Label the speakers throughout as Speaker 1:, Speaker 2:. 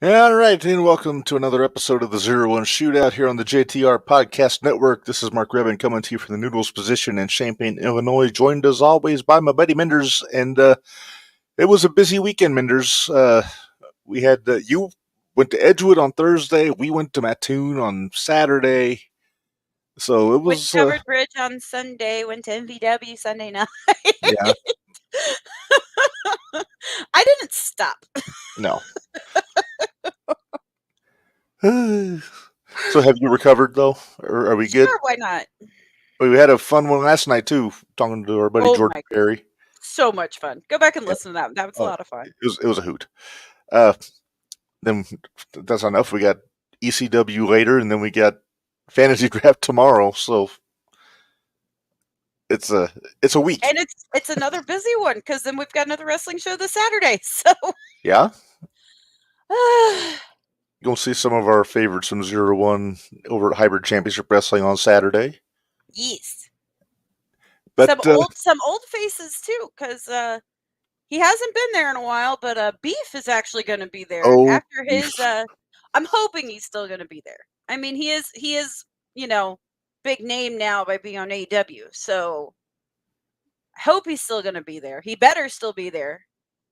Speaker 1: All right, and welcome to another episode of the Zero1 Shootout here on the JTR Podcast Network. This is Mark Reb coming to you from the Noodles position in Champaign, Illinois, joined as always by my buddy Minderz. And it was a busy weekend, Minderz. We had you went to Edgewood on Thursday. We went to Mattoon on Saturday. So it
Speaker 2: Went
Speaker 1: was,
Speaker 2: to Covered Bridge on Sunday, went to MVW Sunday night.
Speaker 1: yeah,
Speaker 2: I didn't stop.
Speaker 1: no. So have you recovered though? Or are we good?
Speaker 2: Sure, why not?
Speaker 1: We had a fun one last night too, talking to our buddy
Speaker 2: Oh
Speaker 1: George
Speaker 2: my,
Speaker 1: Perry.
Speaker 2: so much fun. Go back and
Speaker 1: Yeah.
Speaker 2: listen to that. That was a
Speaker 1: Oh,
Speaker 2: lot of fun.
Speaker 1: it was a hoot. Uh, then that's not enough. We got ECW later, and then we got fantasy draft tomorrow. So it's a week.
Speaker 2: And it's another busy one because then we've got another wrestling show this Saturday. So
Speaker 1: Yeah, you'll see some of our favorites from 0-1 over at Hybrid Championship Wrestling on Saturday.
Speaker 2: yes,
Speaker 1: But
Speaker 2: some old faces too because he hasn't been there in a while. But Beef is actually going to be there
Speaker 1: oh,
Speaker 2: after his. I'm hoping he's still going to be there. I mean, he is big name now by being on AEW. So I hope he's still going to be there. He better still be there.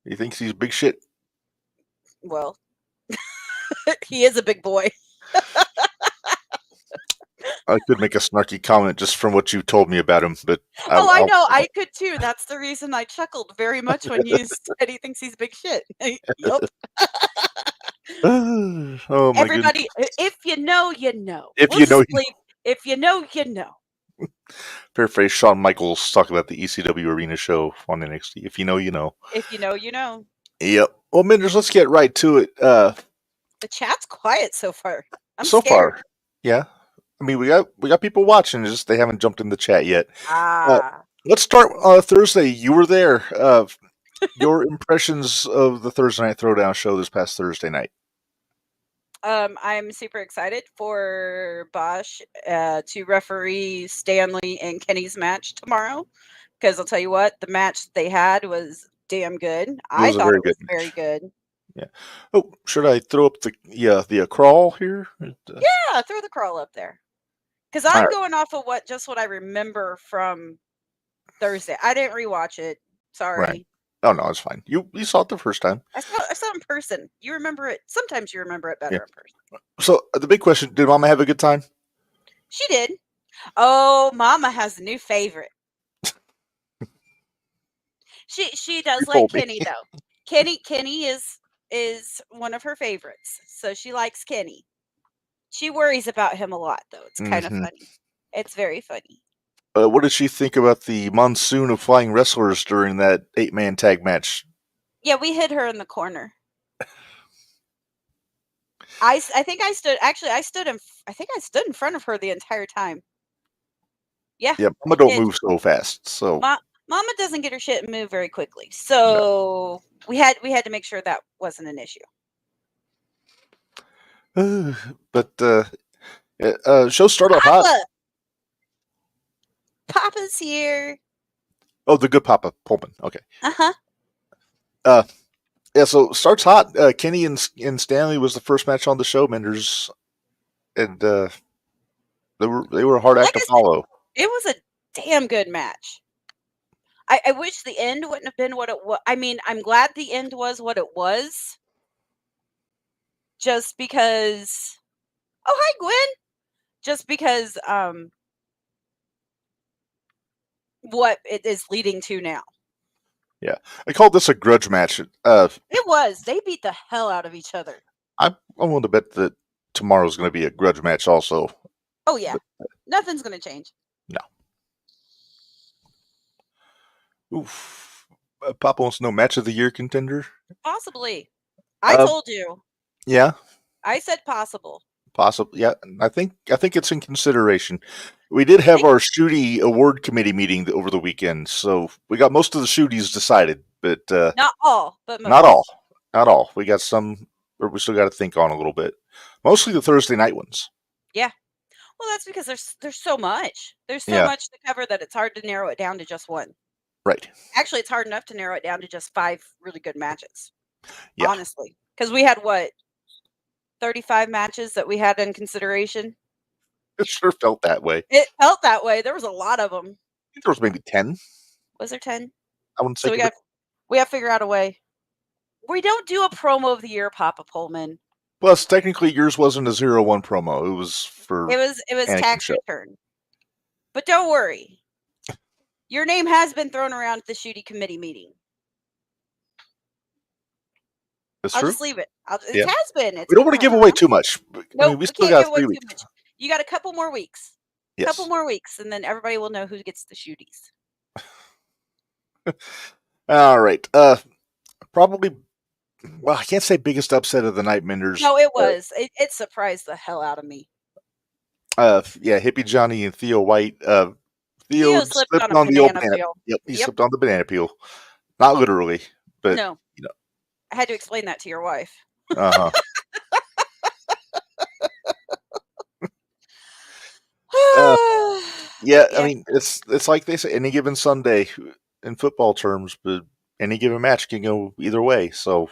Speaker 1: he thinks he's big shit.
Speaker 2: Well, he is a big boy.
Speaker 1: I could make a snarky comment just from what you told me about him, but
Speaker 2: I know. I could too. That's the reason I chuckled very much when you said he thinks he's big shit. Yup.
Speaker 1: Oh my
Speaker 2: Everybody, if you know, you know.
Speaker 1: If
Speaker 2: We'll
Speaker 1: you know,
Speaker 2: if you know, you know.
Speaker 1: paraphrase Shawn Michaels talking about the ECW arena show on NXT. If you know, you know.
Speaker 2: If you know, you know.
Speaker 1: Yep. Well, Minderz, let's get right to it.
Speaker 2: The chat's quiet so far. I'm
Speaker 1: so
Speaker 2: scared.
Speaker 1: far, yeah. I mean, we got people watching. Just they haven't jumped in the chat yet. Let's start Thursday. You were there. Your impressions of the Thursday Night Throwdown show this past Thursday night.
Speaker 2: I'm super excited for Bosch to referee Stanley and Kenny's match tomorrow because I'll tell you what, the match they had was damn good. I thought it was very good.
Speaker 1: Yeah. Oh, should I throw up the crawl here?
Speaker 2: Yeah, throw the crawl up there because I'm going off of what I remember from Thursday. I didn't rewatch it. Sorry.
Speaker 1: Right. Oh no, it's fine. You saw it the first time.
Speaker 2: I saw it in person. You remember it. Sometimes you remember it better in person.
Speaker 1: So the big question: did Mama have a good time?
Speaker 2: She did. Oh, Mama has a new favorite. She does like Kenny though. Kenny is one of her favorites, so she likes Kenny. She worries about him a lot though. It's kind of funny. It's very funny.
Speaker 1: What did she think about the monsoon of flying wrestlers during that 8-man tag match?
Speaker 2: Yeah, we hid her in the corner. I think I stood in front of her the entire time. Yeah.
Speaker 1: Yeah, Mama don't move so fast. So
Speaker 2: Mama doesn't get her shit and move very quickly. So we had to make sure that wasn't an issue.
Speaker 1: But show started off hot.
Speaker 2: Papa's here.
Speaker 1: Oh, the good Papa Pullman. Okay.
Speaker 2: Uh-huh.
Speaker 1: Yeah, so starts hot. Kenny and Stanley was the first match on the show, Minderz, and they were a hard act to follow.
Speaker 2: It was a damn good match. I wish the end wouldn't have been what it was. I mean, I'm glad the end was what it was. Just because. Oh, hi, Gwen. Just because what it is leading to now.
Speaker 1: Yeah, I called this a grudge match.
Speaker 2: It was. They beat the hell out of each other.
Speaker 1: I'm willing to bet that tomorrow's going to be a grudge match also.
Speaker 2: Oh, yeah. Nothing's going to change.
Speaker 1: No. Oof. Papa wants to know match of the year contender?
Speaker 2: Possibly. I told you.
Speaker 1: Yeah.
Speaker 2: I said possible.
Speaker 1: Possibly. Yeah. I think it's in consideration. We did have our Shooty award committee meeting over the weekend, so we got most of the Shooties decided, but
Speaker 2: not all, but most.
Speaker 1: Not all. We got some, or we still got to think on a little bit. Mostly the Thursday night ones.
Speaker 2: Yeah. Well, that's because there's so much. There's so much to cover that it's hard to narrow it down to just one.
Speaker 1: Right.
Speaker 2: Actually, it's hard enough to narrow it down to just 5 really good matches.
Speaker 1: Yeah.
Speaker 2: Honestly, because we had 35 matches that we had in consideration?
Speaker 1: It sure felt that way.
Speaker 2: It felt that way. There was a lot of them.
Speaker 1: I think there was maybe 10.
Speaker 2: Was there 10?
Speaker 1: I wouldn't say.
Speaker 2: So we got to figure out a way. We don't do a promo of the year, Papa Pullman.
Speaker 1: Plus, technically, yours wasn't a 0-1 promo. It was for
Speaker 2: It was tax return. But don't worry. Your name has been thrown around at the shooting committee meeting.
Speaker 1: That's
Speaker 2: I'll
Speaker 1: true.
Speaker 2: just leave it. It has been.
Speaker 1: We don't want to give away too much.
Speaker 2: No,
Speaker 1: we still got 3 weeks.
Speaker 2: Much. You got a couple more weeks.
Speaker 1: Yes.
Speaker 2: Couple more weeks, and then everybody will know who gets the shooties.
Speaker 1: All right. Probably. Well, I can't say biggest upset of the night, Minderz.
Speaker 2: No, it was. It surprised the hell out of me.
Speaker 1: Hippie Johnny and Theo White. Theo slipped on the old banana peel. Yep, he slipped on the banana peel. Not literally, but
Speaker 2: no. I had to explain that to your wife.
Speaker 1: Uh-huh. Yeah, I mean, it's like they say, any given Sunday in football terms, but any given match can go either way. So,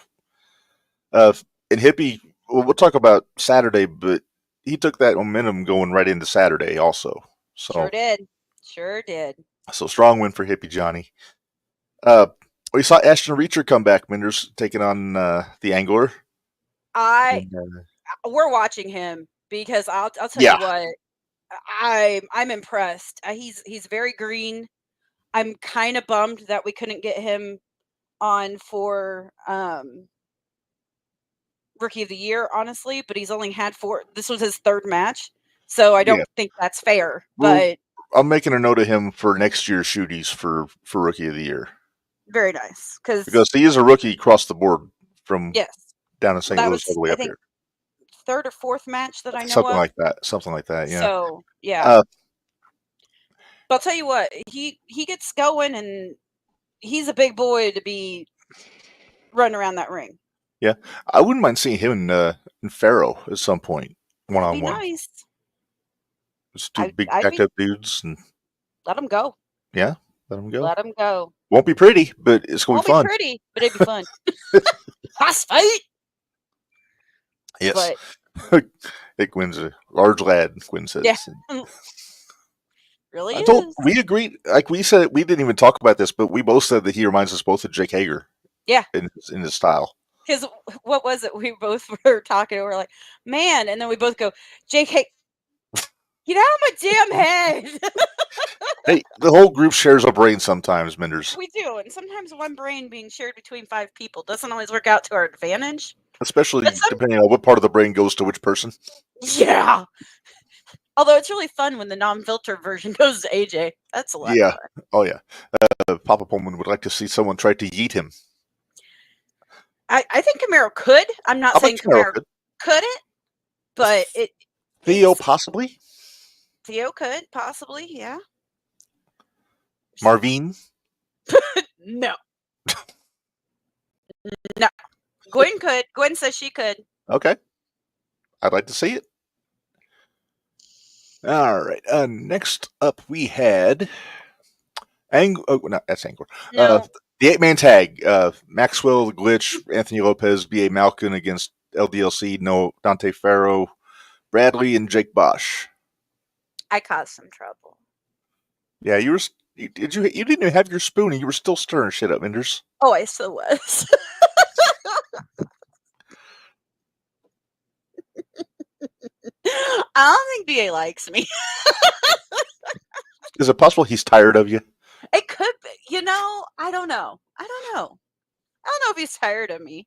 Speaker 1: and Hippie, we'll talk about Saturday, but he took that momentum going right into Saturday also. So
Speaker 2: Sure did.
Speaker 1: So strong win for Hippie Johnny. We saw Ashton Reacher come back, Minderz, taking on the Angler.
Speaker 2: We're watching him because I'll tell you what, I'm impressed. He's very green. I'm kind of bummed that we couldn't get him on for Rookie of the Year, honestly, but he's only had 4. This was his 3rd match, so I don't think that's fair. But
Speaker 1: I'm making a note of him for next year's shooties for Rookie of the Year.
Speaker 2: Very nice, because
Speaker 1: he is a rookie across the board from down in St. Louis all the way up here.
Speaker 2: 3rd or 4th match that I know
Speaker 1: something
Speaker 2: of.
Speaker 1: Something like that. Yeah.
Speaker 2: So but I'll tell you what, he gets going, and he's a big boy to be running around that ring.
Speaker 1: Yeah, I wouldn't mind seeing him in Pharaoh at some point, one-on-one.
Speaker 2: Nice.
Speaker 1: Just 2 big jacked up dudes, and
Speaker 2: let them go.
Speaker 1: Yeah, let them go.
Speaker 2: Let them go.
Speaker 1: Won't be pretty, but it's going to be fun.
Speaker 2: Won't be pretty, but it'd be fun. Boss fight.
Speaker 1: Yes. But it wins a large lad. Quinn says.
Speaker 2: Yeah. Really?
Speaker 1: We agreed. Like we said, we didn't even talk about this, but we both said that he reminds us both of Jake Hager.
Speaker 2: Yeah.
Speaker 1: In his style.
Speaker 2: Because what was it? We both were talking, and we're like, man, and then we both go, Jake Hager, get out of my damn head.
Speaker 1: Hey, the whole group shares a brain sometimes, Minderz.
Speaker 2: We do, and sometimes one brain being shared between 5 people doesn't always work out to our advantage.
Speaker 1: Especially depending on what part of the brain goes to which person.
Speaker 2: Yeah. Although it's really fun when the non-filtered version goes to AJ. That's a lot of fun.
Speaker 1: Oh, yeah. Papa Pullman would like to see someone try to yeet him.
Speaker 2: I think Camaro could. I'm not saying Camaro couldn't, but
Speaker 1: Theo possibly?
Speaker 2: Theo could, possibly, yeah.
Speaker 1: Marvin?
Speaker 2: No. No. Gwen could. Gwen says she could.
Speaker 1: Okay. I'd like to see it. All right. Next up, we had that's Angler.
Speaker 2: No.
Speaker 1: The 8-man tag. Maxwell, the Glitch, Anthony Lopez, B.A. Malkin against LDLC, Dante Farrow, Bradley, and Jake Bosch.
Speaker 2: I caused some trouble.
Speaker 1: Yeah, you didn't even have your spoon, and you were still stirring shit up, Minderz.
Speaker 2: Oh, I still was. I don't think BA likes me.
Speaker 1: Is it possible he's tired of you?
Speaker 2: It could be. I don't know. I don't know if he's tired of me.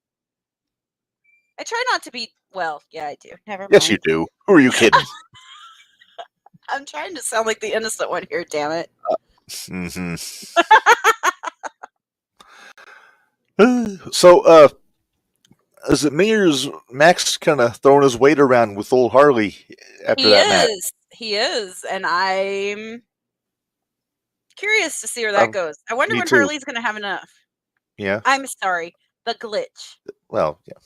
Speaker 2: I try not to be. Well, yeah, I do. Never mind.
Speaker 1: Yes, you do. Who are you kidding?
Speaker 2: I'm trying to sound like the innocent one here, damn it.
Speaker 1: So, is it me or is Max kind of throwing his weight around with old Harley after that match?
Speaker 2: He is, and I'm curious to see where that goes. I wonder when Harley's going to have enough.
Speaker 1: Yeah.
Speaker 2: I'm sorry, the Glitch.
Speaker 1: Well, yeah.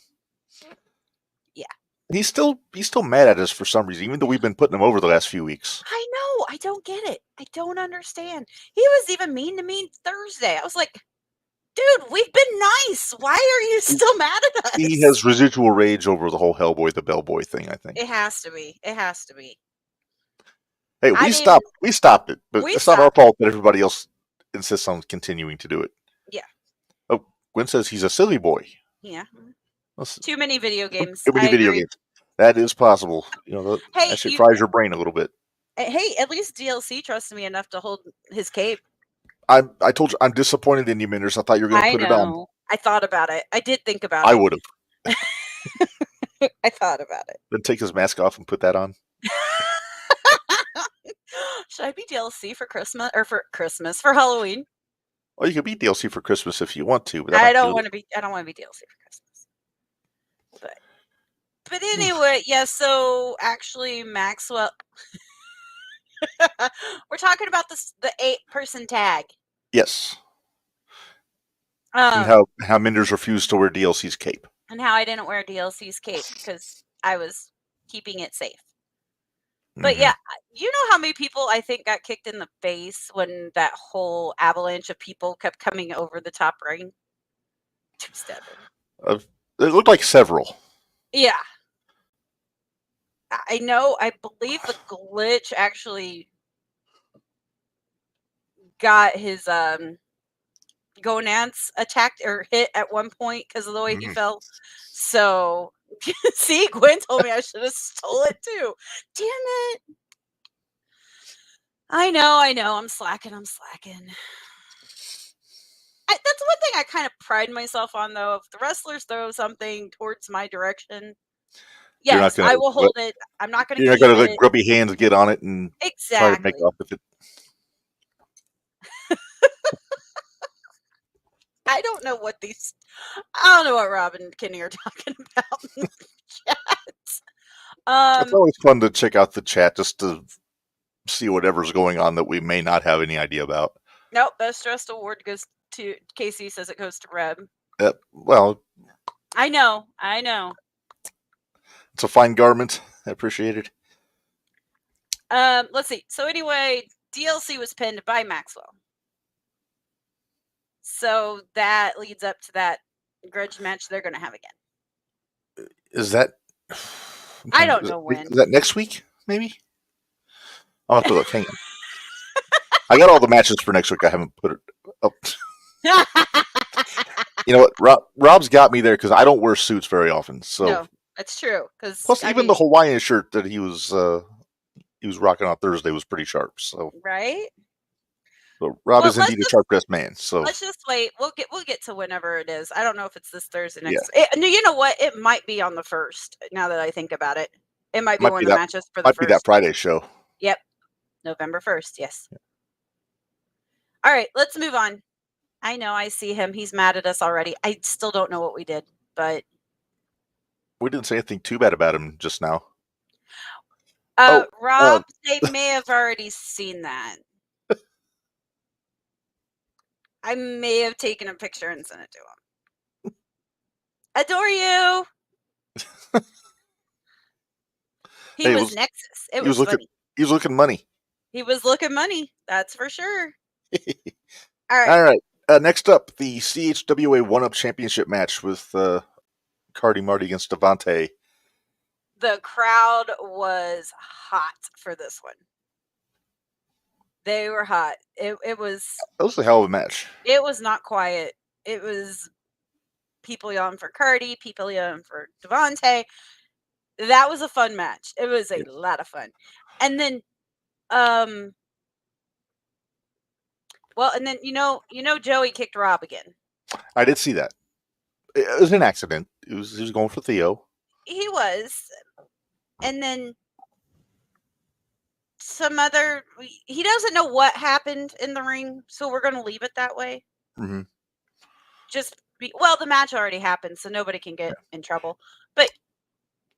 Speaker 2: Yeah.
Speaker 1: He's still mad at us for some reason, even though we've been putting him over the last few weeks.
Speaker 2: I know. I don't get it. I don't understand. He was even mean to me Thursday. I was like, Dude, we've been nice. Why are you still mad at us?
Speaker 1: He has residual rage over the whole Hellboy the Bellboy thing, I think.
Speaker 2: It has to be. It has to be.
Speaker 1: Hey, we stopped it, but it's not our fault that everybody else insists on continuing to do it.
Speaker 2: Yeah.
Speaker 1: Oh, Gwen says he's a silly boy.
Speaker 2: Yeah. Too many video games.
Speaker 1: Too many video games. That is possible. That actually fries your brain a little bit.
Speaker 2: Hey, at least DLC trusted me enough to hold his cape.
Speaker 1: I told you I'm disappointed in you, Minderz. I thought you were going to put it on.
Speaker 2: I thought about it. I did think about it.
Speaker 1: I would have.
Speaker 2: I thought about it.
Speaker 1: Then take his mask off and put that on.
Speaker 2: Should I be DLC for Christmas or for Halloween?
Speaker 1: Well, you could be DLC for Christmas if you want to, but
Speaker 2: I don't want to be DLC for Christmas. But anyway, yeah. So actually, Maxwell, we're talking about the 8-person tag.
Speaker 1: Yes. And how Minderz refused to wear DLC's cape.
Speaker 2: And how I didn't wear DLC's cape because I was keeping it safe. But yeah, you know how many people I think got kicked in the face when that whole avalanche of people kept coming over the top ring? 2-7.
Speaker 1: It looked like several.
Speaker 2: Yeah. I know. I believe the glitch actually got his gonads attacked or hit at one point because of the way he fell. So, see, Gwen told me I should have stole it too. Damn it. I know. I'm slacking. That's one thing I kind of pride myself on, though. If the wrestlers throw something towards my direction, yes, I will hold it. I'm not going to.
Speaker 1: You're not going to let grubby hands get on it and try to make off with it.
Speaker 2: I don't know what Rob and Kenny are talking about in the chat.
Speaker 1: It's always fun to check out the chat just to see whatever's going on that we may not have any idea about.
Speaker 2: Nope, best dressed award goes to Casey. Says it goes to Reb.
Speaker 1: Well,
Speaker 2: I know.
Speaker 1: It's a fine garment. I appreciate it.
Speaker 2: Let's see. So anyway, DLC was pinned by Maxwell. So that leads up to that grudge match they're going to have again.
Speaker 1: Is that?
Speaker 2: I don't know when.
Speaker 1: Is that next week? Maybe. I'll have to look. Hang on. I got all the matches for next week. I haven't put it up. You know what? Rob's got me there because I don't wear suits very often. So
Speaker 2: no, that's true.
Speaker 1: Plus, even the Hawaiian shirt that he was rocking on Thursday was pretty sharp. So
Speaker 2: right.
Speaker 1: So Rob is indeed a sharp-dressed man. So
Speaker 2: let's just wait. We'll get to whenever it is. I don't know if it's this Thursday next. Yeah. You know what? It might be on the 1st. Now that I think about it, it might be one of the matches for the 1st.
Speaker 1: Might be that Friday show.
Speaker 2: Yep, November 1st. Yes. Yeah. All right, let's move on. I know. I see him. He's mad at us already. I still don't know what we did, but
Speaker 1: we didn't say anything too bad about him just now.
Speaker 2: Rob, they may have already seen that. I may have taken a picture and sent it to him. Adore you. He was Nexus. He was
Speaker 1: looking money.
Speaker 2: He was looking money. That's for sure.
Speaker 1: All right. Next up, the CHWA 1-Up Championship match with Cardi Marty against Devante.
Speaker 2: The crowd was hot for this one. They were hot. It was
Speaker 1: a hell of a match.
Speaker 2: It was not quiet. It was people yelling for Cardi, people yelling for Devante. That was a fun match. It was a lot of fun. And then, and then Joey kicked Rob again.
Speaker 1: I did see that. It was an accident. He was going for Theo.
Speaker 2: He was, and then he doesn't know what happened in the ring, so we're going to leave it that way.
Speaker 1: Mm-hmm.
Speaker 2: The match already happened, so nobody can get in trouble. But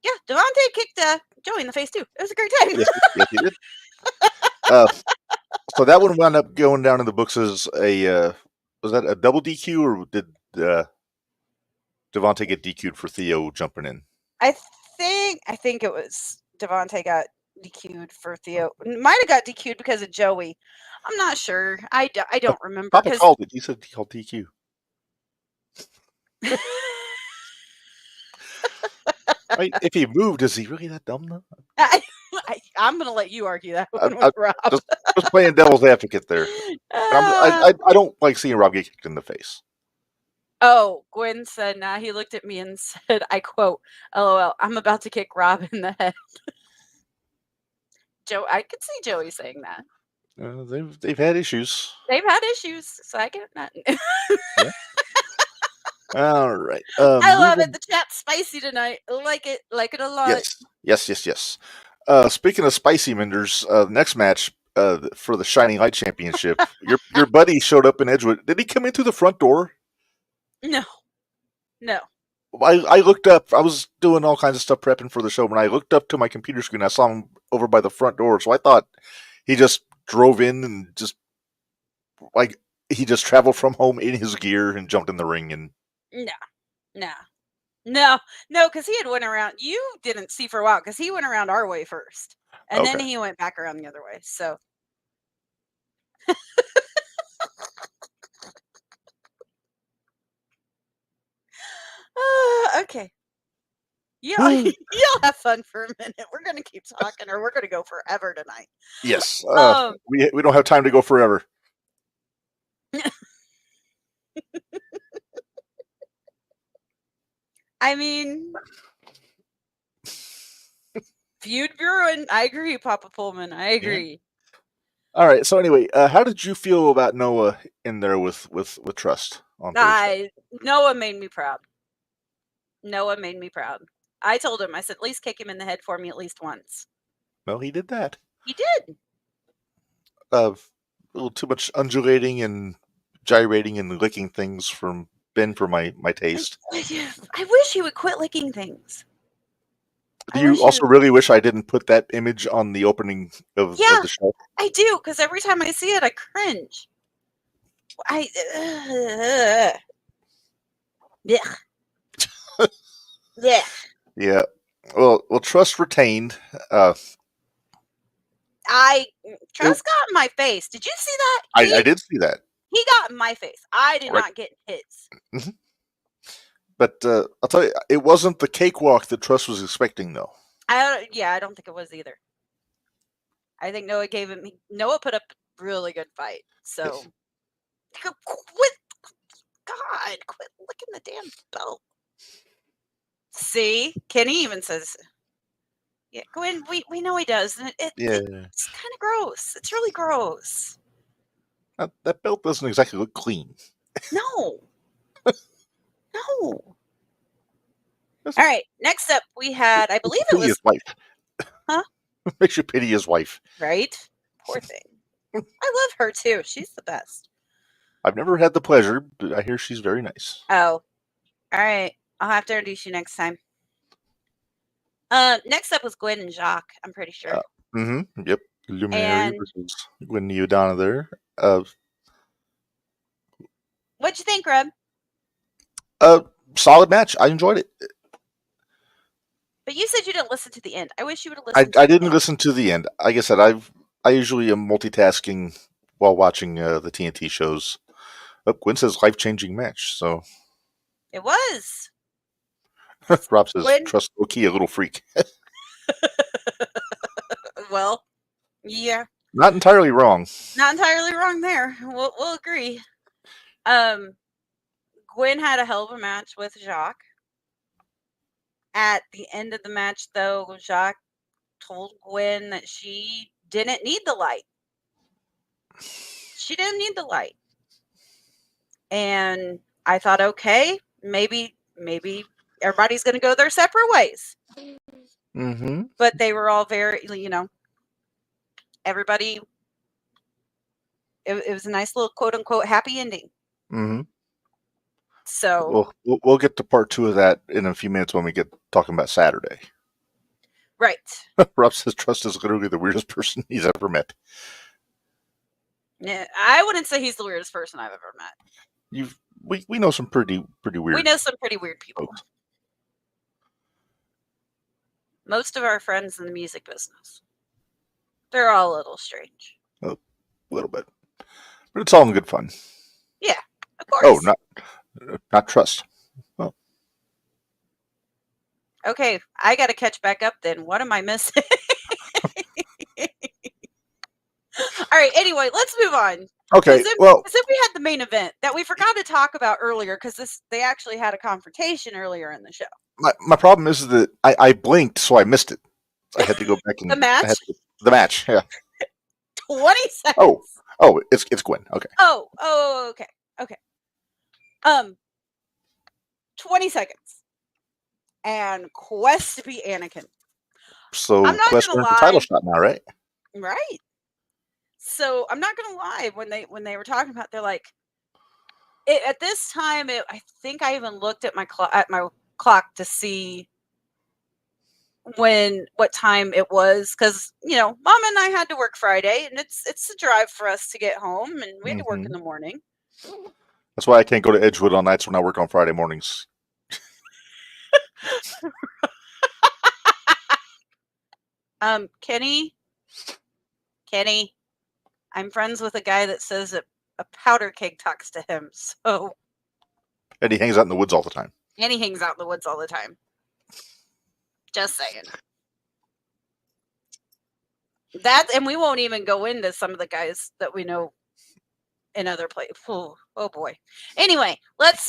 Speaker 2: yeah, Devante kicked Joey in the face too. It was a great time.
Speaker 1: Yes, he did. So that one wound up going down in the books as was that a double DQ, or did Devante get DQ'd for Theo jumping in?
Speaker 2: I think it was Devante got DQ'd for Theo. Might have got DQ'd because of Joey. I'm not sure. I don't remember.
Speaker 1: Papa called it. He said he called DQ. Right? If he moved, is he really that dumb though?
Speaker 2: I'm going to let you argue that one
Speaker 1: I
Speaker 2: with Rob.
Speaker 1: just playing devil's advocate there. I don't like seeing Rob get kicked in the face.
Speaker 2: Oh, Gwen said, nah, he looked at me and said, I quote, LOL, I'm about to kick Rob in the head. I could see Joey saying that.
Speaker 1: They've had issues.
Speaker 2: They've had issues, so I get that.
Speaker 1: Yeah. All right.
Speaker 2: I love it. The chat's spicy tonight. Like it a lot.
Speaker 1: Yes. Speaking of spicy Minders, next match for the Shining Light Championship, your buddy showed up in Edgewood. Did he come in through the front door?
Speaker 2: No.
Speaker 1: I looked up. I was doing all kinds of stuff prepping for the show. When I looked up to my computer screen, I saw him over by the front door. So I thought he just drove in and just he just traveled from home in his gear and jumped in the ring. And
Speaker 2: no, because he had went around. You didn't see for a while because he went around our way first, and then he went back around the other way. So. Okay. You'll have fun for a minute. We're gonna keep talking, or we're gonna go forever tonight.
Speaker 1: Yes. We don't have time to go forever.
Speaker 2: I mean, feud brewing. I agree, Papa Pullman. I agree.
Speaker 1: Yeah. All right. So anyway, how did you feel about Noah in there with Trust on Thursday?
Speaker 2: Noah made me proud. I told him, I said, at least kick him in the head for me at least once.
Speaker 1: Well, he did that.
Speaker 2: He did.
Speaker 1: A little too much undulating and gyrating and licking things from Ben for my taste.
Speaker 2: I wish he would quit licking things.
Speaker 1: Do you also really wish I didn't put that image on the opening of the show?
Speaker 2: I do, because every time I see it, I cringe. Yeah. Yeah.
Speaker 1: Well, Trust retained.
Speaker 2: Trust got in my face. Did you see that?
Speaker 1: I did see that.
Speaker 2: He got in my face. I did not get his.
Speaker 1: Mm-hmm. But I'll tell you, it wasn't the cakewalk that Trust was expecting, though. I
Speaker 2: don't think it was either. I think Noah put up a really good fight. So, quit licking the damn belt. See, Kenny even says, "Yeah, Gwen, we know he does." And it's kind of gross. It's really gross.
Speaker 1: That belt doesn't exactly look clean.
Speaker 2: No. All right. Next up, we had, I believe it was
Speaker 1: his wife.
Speaker 2: Huh?
Speaker 1: Makes you pity his wife.
Speaker 2: Right? Poor thing. I love her too. She's the best.
Speaker 1: I've never had the pleasure, but I hear she's very nice.
Speaker 2: Oh. All right. I'll have to introduce you next time. Next up was Gwen and Jacques, I'm pretty sure.
Speaker 1: Yep. Luminary versus Gwen Neodana there.
Speaker 2: What'd you think, Reb?
Speaker 1: Solid match. I enjoyed it.
Speaker 2: But you said you didn't listen to the end. I wish you would have listened.
Speaker 1: I didn't listen to the end. Like I said, I usually am multitasking while watching the TNT shows. Gwen says life-changing match, so
Speaker 2: it was.
Speaker 1: Rob says Trust low-key a little freak.
Speaker 2: Well, yeah.
Speaker 1: Not entirely wrong.
Speaker 2: Not entirely wrong there. We'll agree. Gwen had a hell of a match with Jacques. At the end of the match, though, Jacques told Gwen that she didn't need the light. She didn't need the light. And I thought, okay, maybe everybody's going to go their separate ways.
Speaker 1: Mm-hmm.
Speaker 2: But they were all very, everybody, it was a nice little quote-unquote happy ending.
Speaker 1: Mm-hmm.
Speaker 2: So
Speaker 1: we'll get to part 2 of that in a few minutes when we get talking about Saturday.
Speaker 2: Right.
Speaker 1: Rob says Trust is literally the weirdest person he's ever met.
Speaker 2: Yeah, I wouldn't say he's the weirdest person I've ever met.
Speaker 1: We know some pretty weird.
Speaker 2: We know some pretty weird people. Folks. Most of our friends in the music business, they're all a little strange.
Speaker 1: A little bit, but it's all in good fun.
Speaker 2: Yeah, of course.
Speaker 1: Oh, not trust. Well,
Speaker 2: Okay, I got to catch back up then. What am I missing? All right, anyway, let's move on.
Speaker 1: okay. Well,
Speaker 2: Because then we had the main event that we forgot to talk about earlier because they actually had a confrontation earlier in the show.
Speaker 1: my problem is that I blinked, so I missed it. I had to go back and
Speaker 2: The match?
Speaker 1: The match. Yeah.
Speaker 2: 20 seconds.
Speaker 1: Oh, it's Gwen. Okay.
Speaker 2: Oh, okay. 20 seconds. And Quest to be Anakin.
Speaker 1: So
Speaker 2: I'm not
Speaker 1: Quest
Speaker 2: gonna
Speaker 1: earned the title
Speaker 2: lie.
Speaker 1: shot now, right?
Speaker 2: Right. So I'm not gonna lie, when they were talking about, they're like, at this time, I think I even looked at my clock to see what time it was, because Mom and I had to work Friday, and it's a drive for us to get home, and we had to work in the morning.
Speaker 1: That's why I can't go to Edgewood on nights when I work on Friday mornings.
Speaker 2: Kenny, I'm friends with a guy that says that a powder keg talks to him. So,
Speaker 1: And he hangs out in the woods all the time.
Speaker 2: Just saying. That, and we won't even go into some of the guys that we know in other places. Oh boy. Anyway, let's.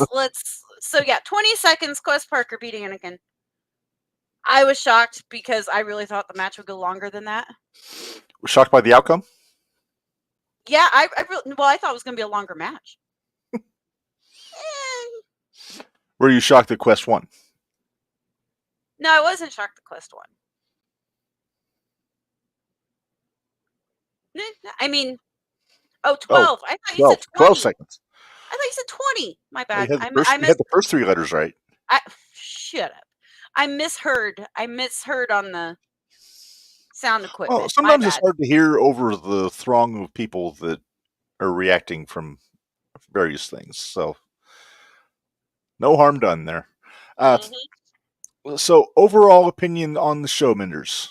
Speaker 2: So yeah, 20 seconds. Quest Parker beating Anakin. I was shocked because I really thought the match would go longer than that.
Speaker 1: We're shocked by the outcome?
Speaker 2: Yeah, I thought it was going to be a longer match.
Speaker 1: Were you shocked that Quest won?
Speaker 2: No, I wasn't shocked that Quest won. I mean, 12. I thought you said 20.
Speaker 1: 12 seconds.
Speaker 2: I thought you said 20. My bad.
Speaker 1: You had the first three letters right.
Speaker 2: Shut up. I misheard on the sound equipment.
Speaker 1: Well, sometimes it's hard to hear over the throng of people that are reacting from various things. So, no harm done there. So, overall opinion on the show, Minderz?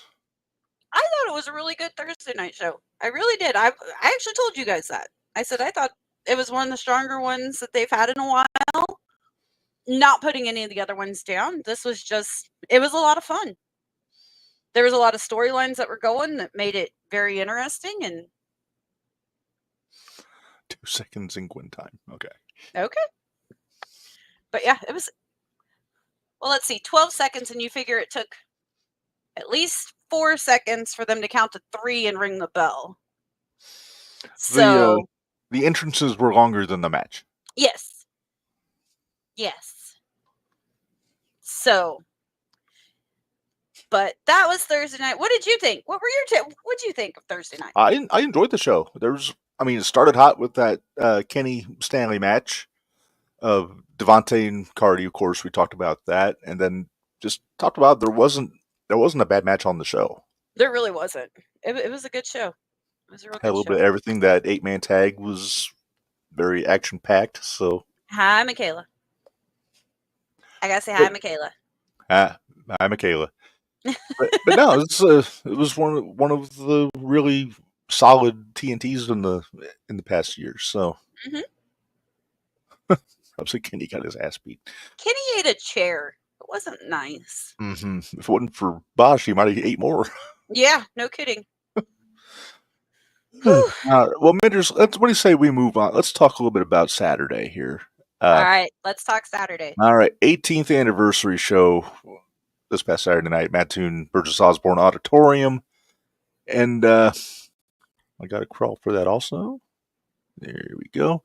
Speaker 2: I thought it was a really good Thursday night show. I really did. I actually told you guys that. I said I thought it was one of the stronger ones that they've had in a while. Not putting any of the other ones down. This was it was a lot of fun. There was a lot of storylines that were going that made it very interesting. And
Speaker 1: 2 seconds in Gwen time. Okay.
Speaker 2: But yeah, it was. Well, let's see, 12 seconds, and you figure it took at least 4 seconds for them to count to 3 and ring the bell. So
Speaker 1: the entrances were longer than the match.
Speaker 2: Yes. So, but that was Thursday night. What did you think? What did you think of Thursday night?
Speaker 1: I enjoyed the show. It started hot with that Kenny Stanley match of Devontae and Cardi. Of course, we talked about that, and then just talked about there wasn't a bad match on the show.
Speaker 2: There really wasn't. It was a good show. It was a real good show.
Speaker 1: Had a little bit of everything. That 8-man tag was very action packed. So
Speaker 2: hi, Michaela. I gotta say hi, Michaela.
Speaker 1: Hi, Michaela. but no, it was one of the really solid TNTs in the past years. So, obviously, Kenny got his ass beat.
Speaker 2: Kenny ate a chair. It wasn't nice.
Speaker 1: If it wasn't for Bosch, he might have ate more.
Speaker 2: Yeah, no kidding.
Speaker 1: Well, Minderz, what do you say we move on? Let's talk a little bit about Saturday here.
Speaker 2: All right, let's talk Saturday.
Speaker 1: All right, 18th anniversary show this past Saturday night, Mattoon Burgess Osborne Auditorium. And I got to crawl for that also. There we go.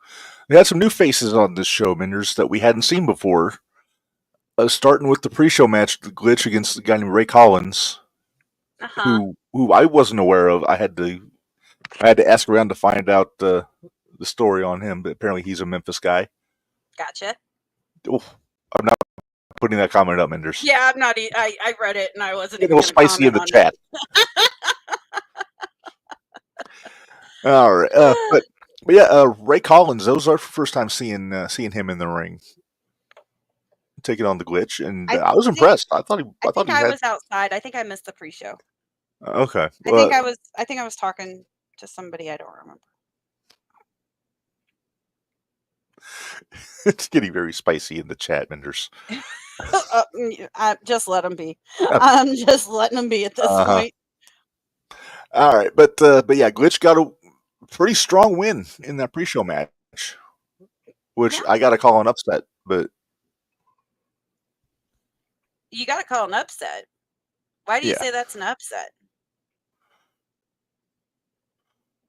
Speaker 1: We had some new faces on this show, Minderz, that we hadn't seen before. Starting with the pre-show match, the Glitch against the guy named Ray Collins, who I wasn't aware of. I had to ask around to find out the story on him, but apparently he's a Memphis guy.
Speaker 2: Gotcha.
Speaker 1: Oh, I'm not putting that comment up, Minderz.
Speaker 2: Yeah, I'm not. I read it and I wasn't
Speaker 1: even. A little spicy in the chat. All right, but yeah, Ray Collins. That was our first time seeing him in the ring, taking on the Glitch, and I was impressed. I thought I
Speaker 2: was outside. I think I missed the pre-show.
Speaker 1: Okay.
Speaker 2: I think I was talking to somebody. I don't remember.
Speaker 1: It's getting very spicy in the chat, Minderz.
Speaker 2: Just let them be. I'm just letting them be at this point.
Speaker 1: All right, but yeah, Glitch got a pretty strong win in that pre-show match, which I got to call an upset. But
Speaker 2: you got to call an upset. Why do you say that's an upset?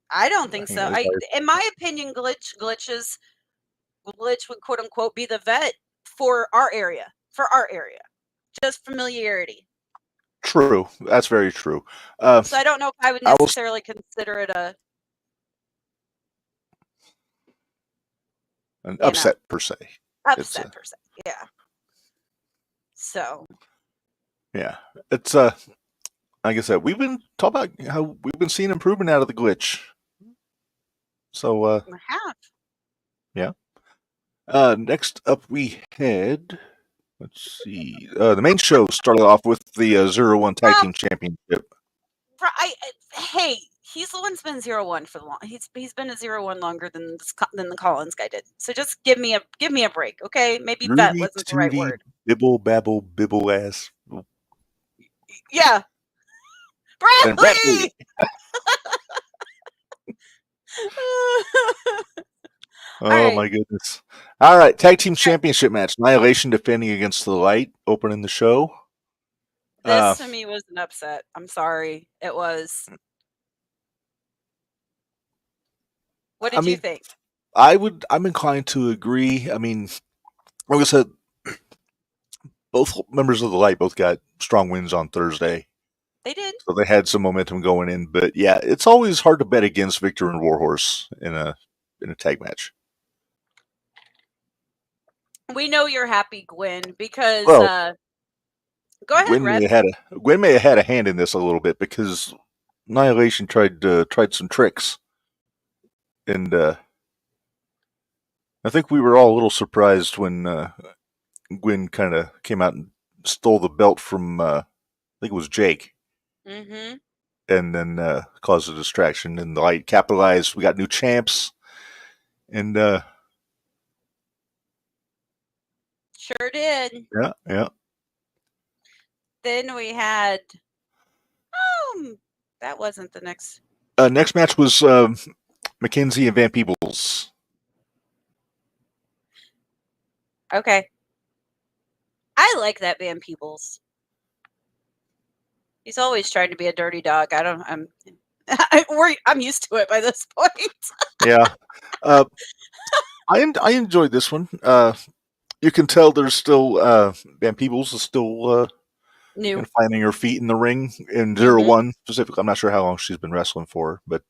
Speaker 2: I don't think so. In my opinion, Glitch would quote unquote be the vet for our area. Just familiarity.
Speaker 1: True. That's very true.
Speaker 2: So I don't know if I would necessarily consider it
Speaker 1: an upset per se.
Speaker 2: Upset per se. Yeah. So.
Speaker 1: Yeah. It's like I said, we've been talking about how we've been seeing improvement out of the Glitch. So
Speaker 2: we have.
Speaker 1: Yeah. Next up we had, let's see, the main show started off with the 0-1 Tag Team Championship.
Speaker 2: Hey, he's the one that's been 0-1 for the long. He's been a 0-1 longer than the Collins guy did. So just give me a break, okay? Maybe
Speaker 1: Rudy,
Speaker 2: vet wasn't the right word.
Speaker 1: Bibble babble bibble ass.
Speaker 2: Yeah. Bradley.
Speaker 1: Oh my goodness. All right, Tag Team Championship match. Annihilation defending against the Light, opening the show.
Speaker 2: This to me was an upset. I'm sorry. It was. What did you think?
Speaker 1: I'm inclined to agree. I mean, like I said, both members of the Light both got strong wins on Thursday.
Speaker 2: They did.
Speaker 1: So they had some momentum going in, but yeah, it's always hard to bet against Victor and Warhorse in a tag match.
Speaker 2: We know you're happy, Gwen, because go ahead,
Speaker 1: Gwen may have had a hand in this a little bit because Annihilation tried some tricks, and I think we were all a little surprised when Gwen kind of came out and stole the belt from I think it was Jake.
Speaker 2: Mm-hmm.
Speaker 1: And then caused a distraction, and the Light capitalized. We got new champs, and
Speaker 2: sure did.
Speaker 1: Yeah.
Speaker 2: Then we had that wasn't the next.
Speaker 1: Next match was Mackenzie and Van Peebles.
Speaker 2: Okay, I like that Van Peebles. He's always trying to be a dirty dog. I'm used to it by this point.
Speaker 1: Yeah. I enjoyed this one. You can tell there's still Van Peebles is still new and finding her feet in the ring in 0-1 specifically. I'm not sure how long she's been wrestling for, but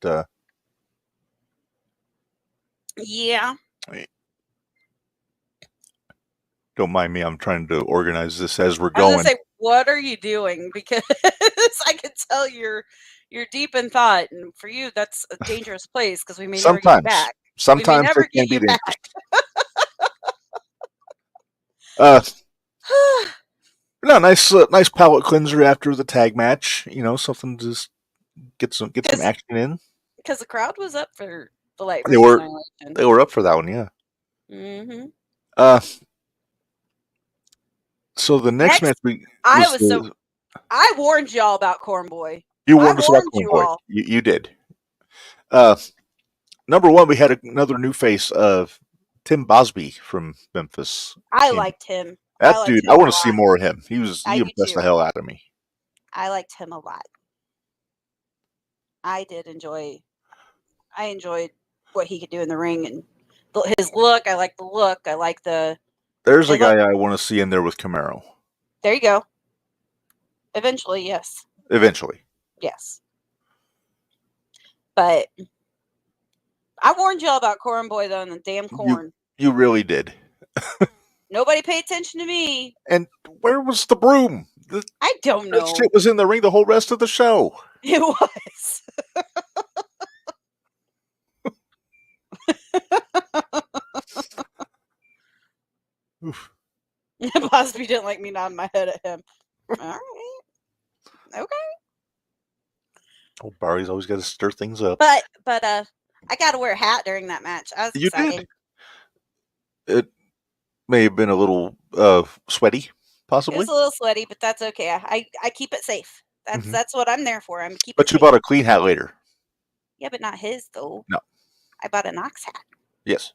Speaker 2: yeah.
Speaker 1: Don't mind me. I'm trying to organize this as we're going.
Speaker 2: I was gonna say, what are you doing? Because I can tell you're deep in thought, and for you, that's a dangerous place because we may never get you back.
Speaker 1: Sometimes
Speaker 2: we may never get you back.
Speaker 1: No, nice palate cleanser after the tag match. You know, something to just get some action in.
Speaker 2: Because the crowd was up for the Light.
Speaker 1: They were up for that one, yeah.
Speaker 2: Mm-hmm.
Speaker 1: So the next match
Speaker 2: I warned y'all about Corn Boy.
Speaker 1: You warned us about Corn Boy. You did. Number one, we had another new face of Tim Bosby from Memphis.
Speaker 2: I liked him.
Speaker 1: That dude, I want to see more of him. He impressed the hell out of me.
Speaker 2: I liked him a lot. I enjoyed what he could do in the ring and his look. I like the look. I like the.
Speaker 1: There's a guy I want to see in there with Camaro.
Speaker 2: There you go. Eventually, yes.
Speaker 1: Eventually.
Speaker 2: Yes. But I warned y'all about Corn Boy, though, and the damn corn.
Speaker 1: You really did.
Speaker 2: Nobody paid attention to me.
Speaker 1: And where was the broom?
Speaker 2: I don't know.
Speaker 1: That shit was in the ring the whole rest of the show.
Speaker 2: It was.
Speaker 1: Oof.
Speaker 2: Bosby didn't like me nodding my head at him. All right. Okay.
Speaker 1: Oh, Barry's always got to stir things up.
Speaker 2: But I got to wear a hat during that match. I was excited.
Speaker 1: Did. It may have been a little sweaty,
Speaker 2: It
Speaker 1: possibly.
Speaker 2: was a little sweaty, but that's okay. I keep it safe. That's what I'm there for. I'm keep
Speaker 1: But
Speaker 2: it
Speaker 1: you
Speaker 2: safe.
Speaker 1: bought a clean hat later.
Speaker 2: Yeah, but not his though.
Speaker 1: No.
Speaker 2: I bought a Knox hat.
Speaker 1: Yes.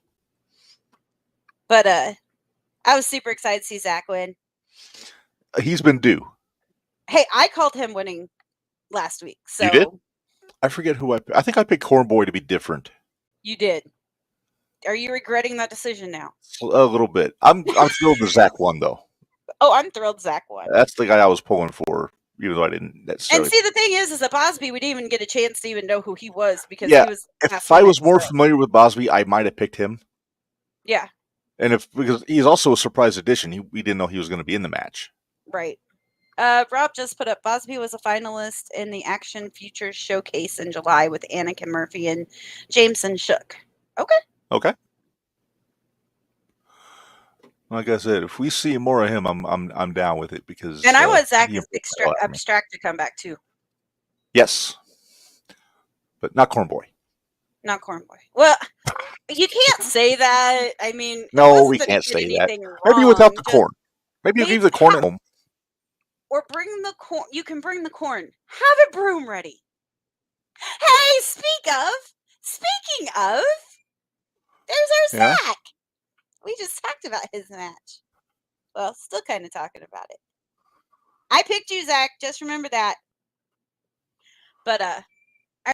Speaker 2: But I was super excited to see Zach win.
Speaker 1: He's been due.
Speaker 2: Hey, I called him winning last week. So
Speaker 1: You did? I forget who I think I picked Cornboy to be different.
Speaker 2: You did. Are you regretting that decision now?
Speaker 1: A little bit. I'm thrilled the Zach won though.
Speaker 2: Oh, I'm thrilled Zach won.
Speaker 1: That's the guy I was pulling for, even though I didn't necessarily.
Speaker 2: And see, the thing is that Bosby, we didn't even get a chance to even know who he was because
Speaker 1: Yeah,
Speaker 2: he was.
Speaker 1: if I was more familiar with Bosby, I might have picked him.
Speaker 2: Yeah.
Speaker 1: And because he's also a surprise addition, we didn't know he was going to be in the match.
Speaker 2: Right. Rob just put up Bosby was a finalist in the Action Futures Showcase in July with Anakin Murphy and Jameson Shook. Okay.
Speaker 1: Like I said, if we see more of him, I'm down with it because.
Speaker 2: And I want Zach Abstract to come back too.
Speaker 1: Yes, but not Cornboy.
Speaker 2: Not Cornboy. Well, you can't say that. I mean,
Speaker 1: no, we can't say that.
Speaker 2: Wrong.
Speaker 1: Maybe without the corn. Maybe leave the corn at home.
Speaker 2: Or bring the corn. You can bring the corn. Have a broom ready. Hey, speaking of, there's our Zach. We just talked about his match. Well, still kind of talking about it. I picked you, Zach. Just remember that. But all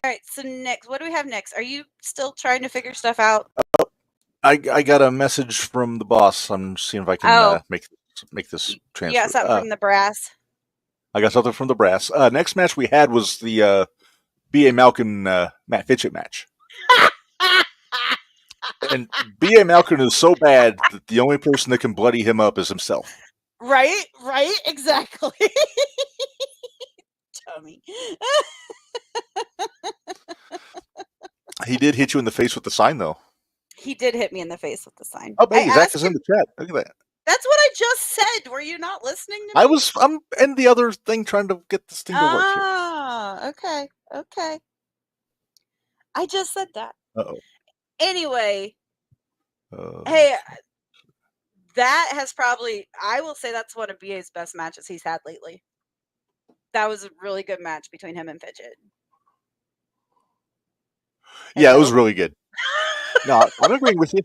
Speaker 2: right. So next, what do we have next? Are you still trying to figure stuff out?
Speaker 1: I got a message from the boss. I'm seeing if I can make this transfer.
Speaker 2: You got something from the brass.
Speaker 1: I got something from the brass. Next match we had was the B.A. Malkin Matt Fitchett match. And B.A. Malkin is so bad that the only person that can bloody him up is himself.
Speaker 2: Right, exactly. Tommy.
Speaker 1: He did hit you in the face with the sign, though.
Speaker 2: He did hit me in the face with the sign.
Speaker 1: Oh, baby, Zach is in the chat. Look at that.
Speaker 2: That's what I just said. Were you not listening to me?
Speaker 1: I'm in the other thing trying to get this thing to work here.
Speaker 2: Ah, okay. I just said that.
Speaker 1: Uh-oh.
Speaker 2: Anyway, hey, that has probably, I will say that's one of BA's best matches he's had lately. That was a really good match between him and Fidget.
Speaker 1: Yeah, it was really good. No, I'm agreeing with you.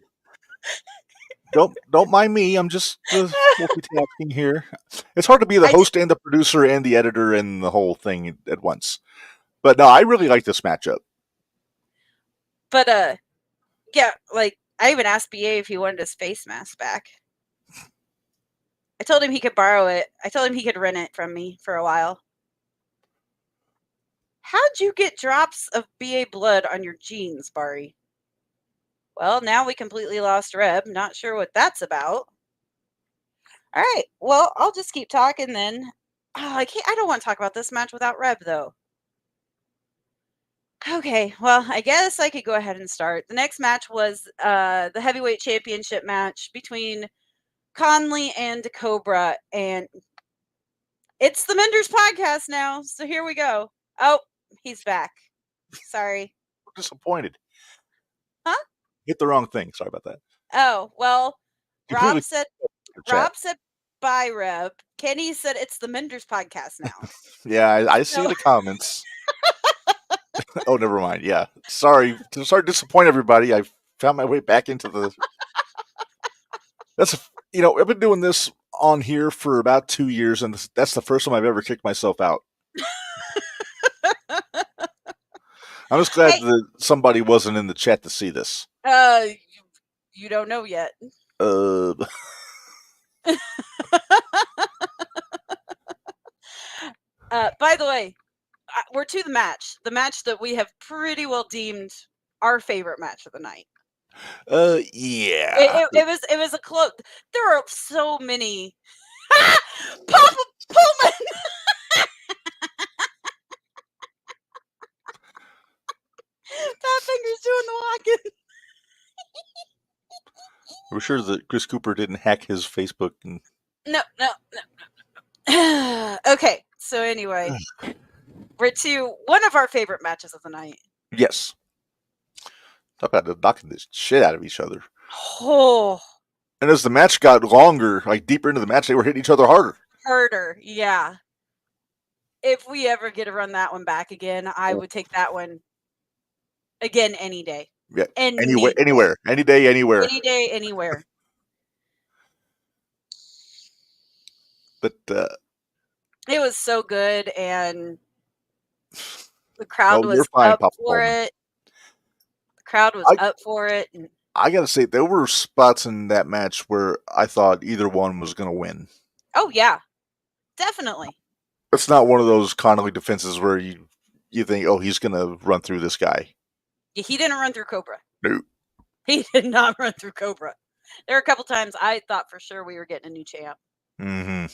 Speaker 1: Don't mind me. I'm just multitasking here. It's hard to be the host and the producer and the editor and the whole thing at once. But no, I really like this matchup.
Speaker 2: But yeah, like I even asked BA if he wanted his face mask back. I told him he could borrow it. I told him he could rent it from me for a while. How'd you get drops of BA blood on your jeans, Bari? Well, now we completely lost Reb. Not sure what that's about. All right. Well, I'll just keep talking then. Oh, I don't want to talk about this match without Reb, though. Okay. Well, I guess I could go ahead and start. The next match was the heavyweight championship match between Conley and Cobra. And it's the Minderz podcast now. So here we go. Oh, he's back. Sorry.
Speaker 1: I'm disappointed.
Speaker 2: Huh?
Speaker 1: Hit the wrong thing. Sorry about that.
Speaker 2: Oh, well, Rob said bye, Reb. Kenny said it's the Minderz podcast now.
Speaker 1: Yeah, I see the comments. Oh, never mind. Yeah. Sorry to disappoint everybody. I found my way back into the... I've been doing this on here for about 2 years, and that's the first time I've ever kicked myself out. I'm just glad that somebody wasn't in the chat to see this.
Speaker 2: You don't know yet. By the way, we're to the match that we have pretty well deemed our favorite match of the night.
Speaker 1: Yeah.
Speaker 2: It was a close. There are so many. Papa Pullman. Fat Finger's doing the walking.
Speaker 1: We're sure that Chris Cooper didn't hack his Facebook.
Speaker 2: No. Okay, so anyway, we're to one of our favorite matches of the night.
Speaker 1: Yes. Talk about knocking the shit out of each other.
Speaker 2: Oh,
Speaker 1: And as the match got longer, like deeper into the match, they were hitting each other harder.
Speaker 2: Harder, yeah. If we ever get to run that one back again, I would take that one again any day.
Speaker 1: Yeah,
Speaker 2: Anywhere,
Speaker 1: any day, anywhere.
Speaker 2: Any day, anywhere.
Speaker 1: But
Speaker 2: it was so good, and the crowd was up for it. The crowd was up for it. And
Speaker 1: I gotta say, there were spots in that match where I thought either one was going to win.
Speaker 2: Oh yeah, definitely.
Speaker 1: It's not one of those Connolly defenses where you think, oh, he's going to run through this guy.
Speaker 2: Yeah, he didn't run through Cobra.
Speaker 1: No.
Speaker 2: He did not run through Cobra. There were a couple times I thought for sure we were getting a new champ.
Speaker 1: Mm-hmm.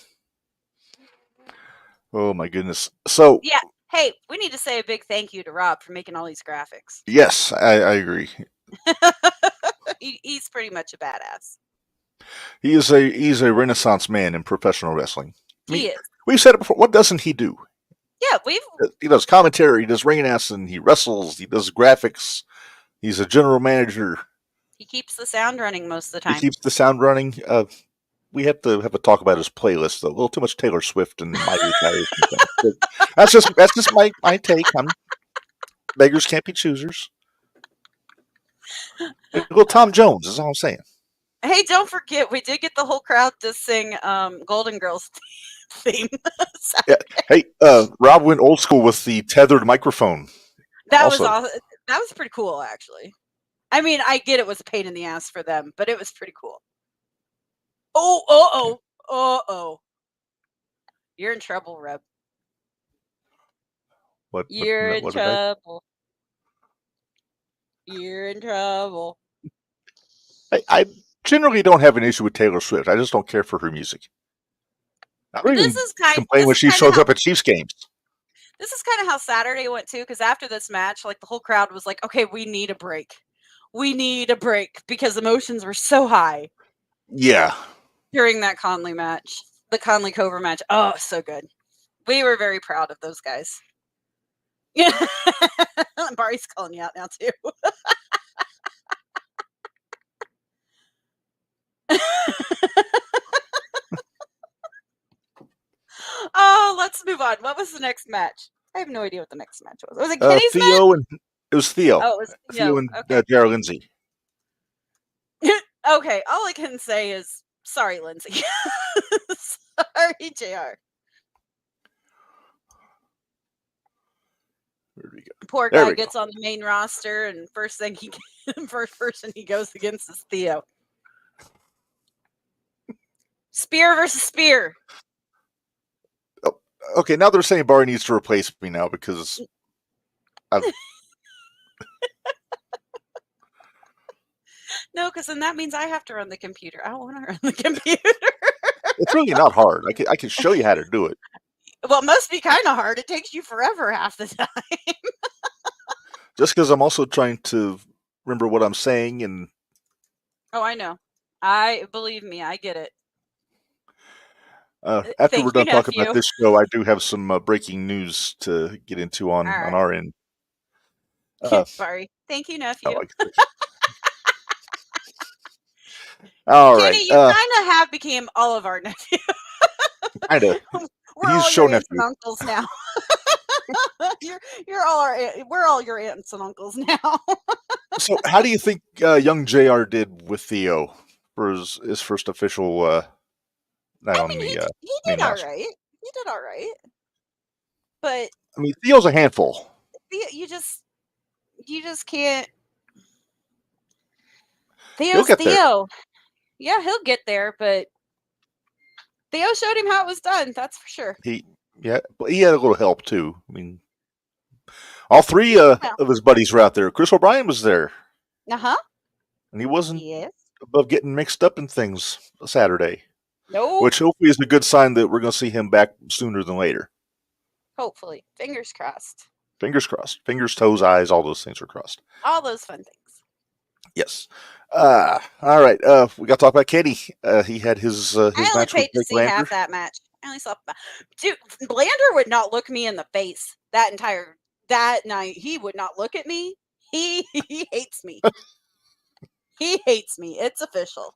Speaker 1: Oh my goodness. So
Speaker 2: yeah, hey, we need to say a big thank you to Rob for making all these graphics.
Speaker 1: Yes, I agree.
Speaker 2: He's pretty much a badass.
Speaker 1: He's a renaissance man in professional wrestling.
Speaker 2: He is.
Speaker 1: We've said it before. What doesn't he do?
Speaker 2: Yeah,
Speaker 1: he does commentary, he does ring announcing, he wrestles, he does graphics, he's a general manager.
Speaker 2: He keeps the sound running most of the time.
Speaker 1: He keeps the sound running. We have to have a talk about his playlist, though. A little too much Taylor Swift and Miley Cyrus. That's just my take. Beggars can't be choosers. Well, Tom Jones is all I'm saying.
Speaker 2: Hey, don't forget, we did get the whole crowd to sing Golden Girls theme.
Speaker 1: Yeah. Hey, Rob went old school with the tethered microphone.
Speaker 2: That was awesome. That was pretty cool, actually. I mean, I get it was a pain in the ass for them, but it was pretty cool. Oh. You're in trouble, Reb. You're in trouble. You're in trouble.
Speaker 1: I generally don't have an issue with Taylor Swift. I just don't care for her music. I don't even complain when she shows up at Chiefs games.
Speaker 2: This is kind of how Saturday went, too, because after this match, like, the whole crowd was like, okay, we need a break. We need a break, because emotions were so high.
Speaker 1: Yeah.
Speaker 2: During that Conley match. The Conley Cobra match. Oh, so good. We were very proud of those guys. Yeah. Barry's calling you out now, too. Oh, let's move on. What was the next match? I have no idea what the next match was. Was it Kenny's match?
Speaker 1: It was Theo.
Speaker 2: Oh, it was
Speaker 1: Theo and Jared Lindsay.
Speaker 2: Okay, all I can say is sorry, Lindsay. Sorry, JR.
Speaker 1: Where we go?
Speaker 2: Poor guy gets on the main roster, and first person he goes against is Theo. Spear versus spear.
Speaker 1: Oh, okay, now they're saying Barry needs to replace me now because
Speaker 2: No, because then that means I have to run the computer. I don't want to run the computer.
Speaker 1: It's really not hard. I can show you how to do it.
Speaker 2: Well, it must be kind of hard. It takes you forever half the time.
Speaker 1: Just because I'm also trying to remember what I'm saying and.
Speaker 2: Oh, I know. Believe me, I get it.
Speaker 1: After we're done talking about this show, I do have some breaking news to get into on our end.
Speaker 2: Sorry. Thank you, nephew.
Speaker 1: All right.
Speaker 2: Kenny, you kind of have became all of our nephew.
Speaker 1: Kind of.
Speaker 2: He's show nephew. And uncles now. You're all we're all your aunts and uncles now.
Speaker 1: So, how do you think young JR did with Theo for his first official night on the? He
Speaker 2: did all right. He did all right. But
Speaker 1: I mean, Theo's a handful.
Speaker 2: You just can't. Theo's Theo. There. Yeah, he'll get there, but Theo showed him how it was done. That's for sure.
Speaker 1: He had a little help too. I mean, all three of his buddies were out there. Chris O'Brien was there. And he wasn't above getting mixed up in things Saturday.
Speaker 2: No.
Speaker 1: Which hopefully is a good sign that we're going to see him back sooner than later.
Speaker 2: Hopefully. Fingers crossed.
Speaker 1: Fingers crossed. Fingers, toes, eyes, all those things are crossed.
Speaker 2: All those fun things.
Speaker 1: Yes. All right. We got to talk about Kenny. He had his match with Blake Blander. I only paid to see
Speaker 2: half that match. I only saw. Dude, Blander would not look me in the face that night. He would not look at me. He hates me. He hates me. It's official.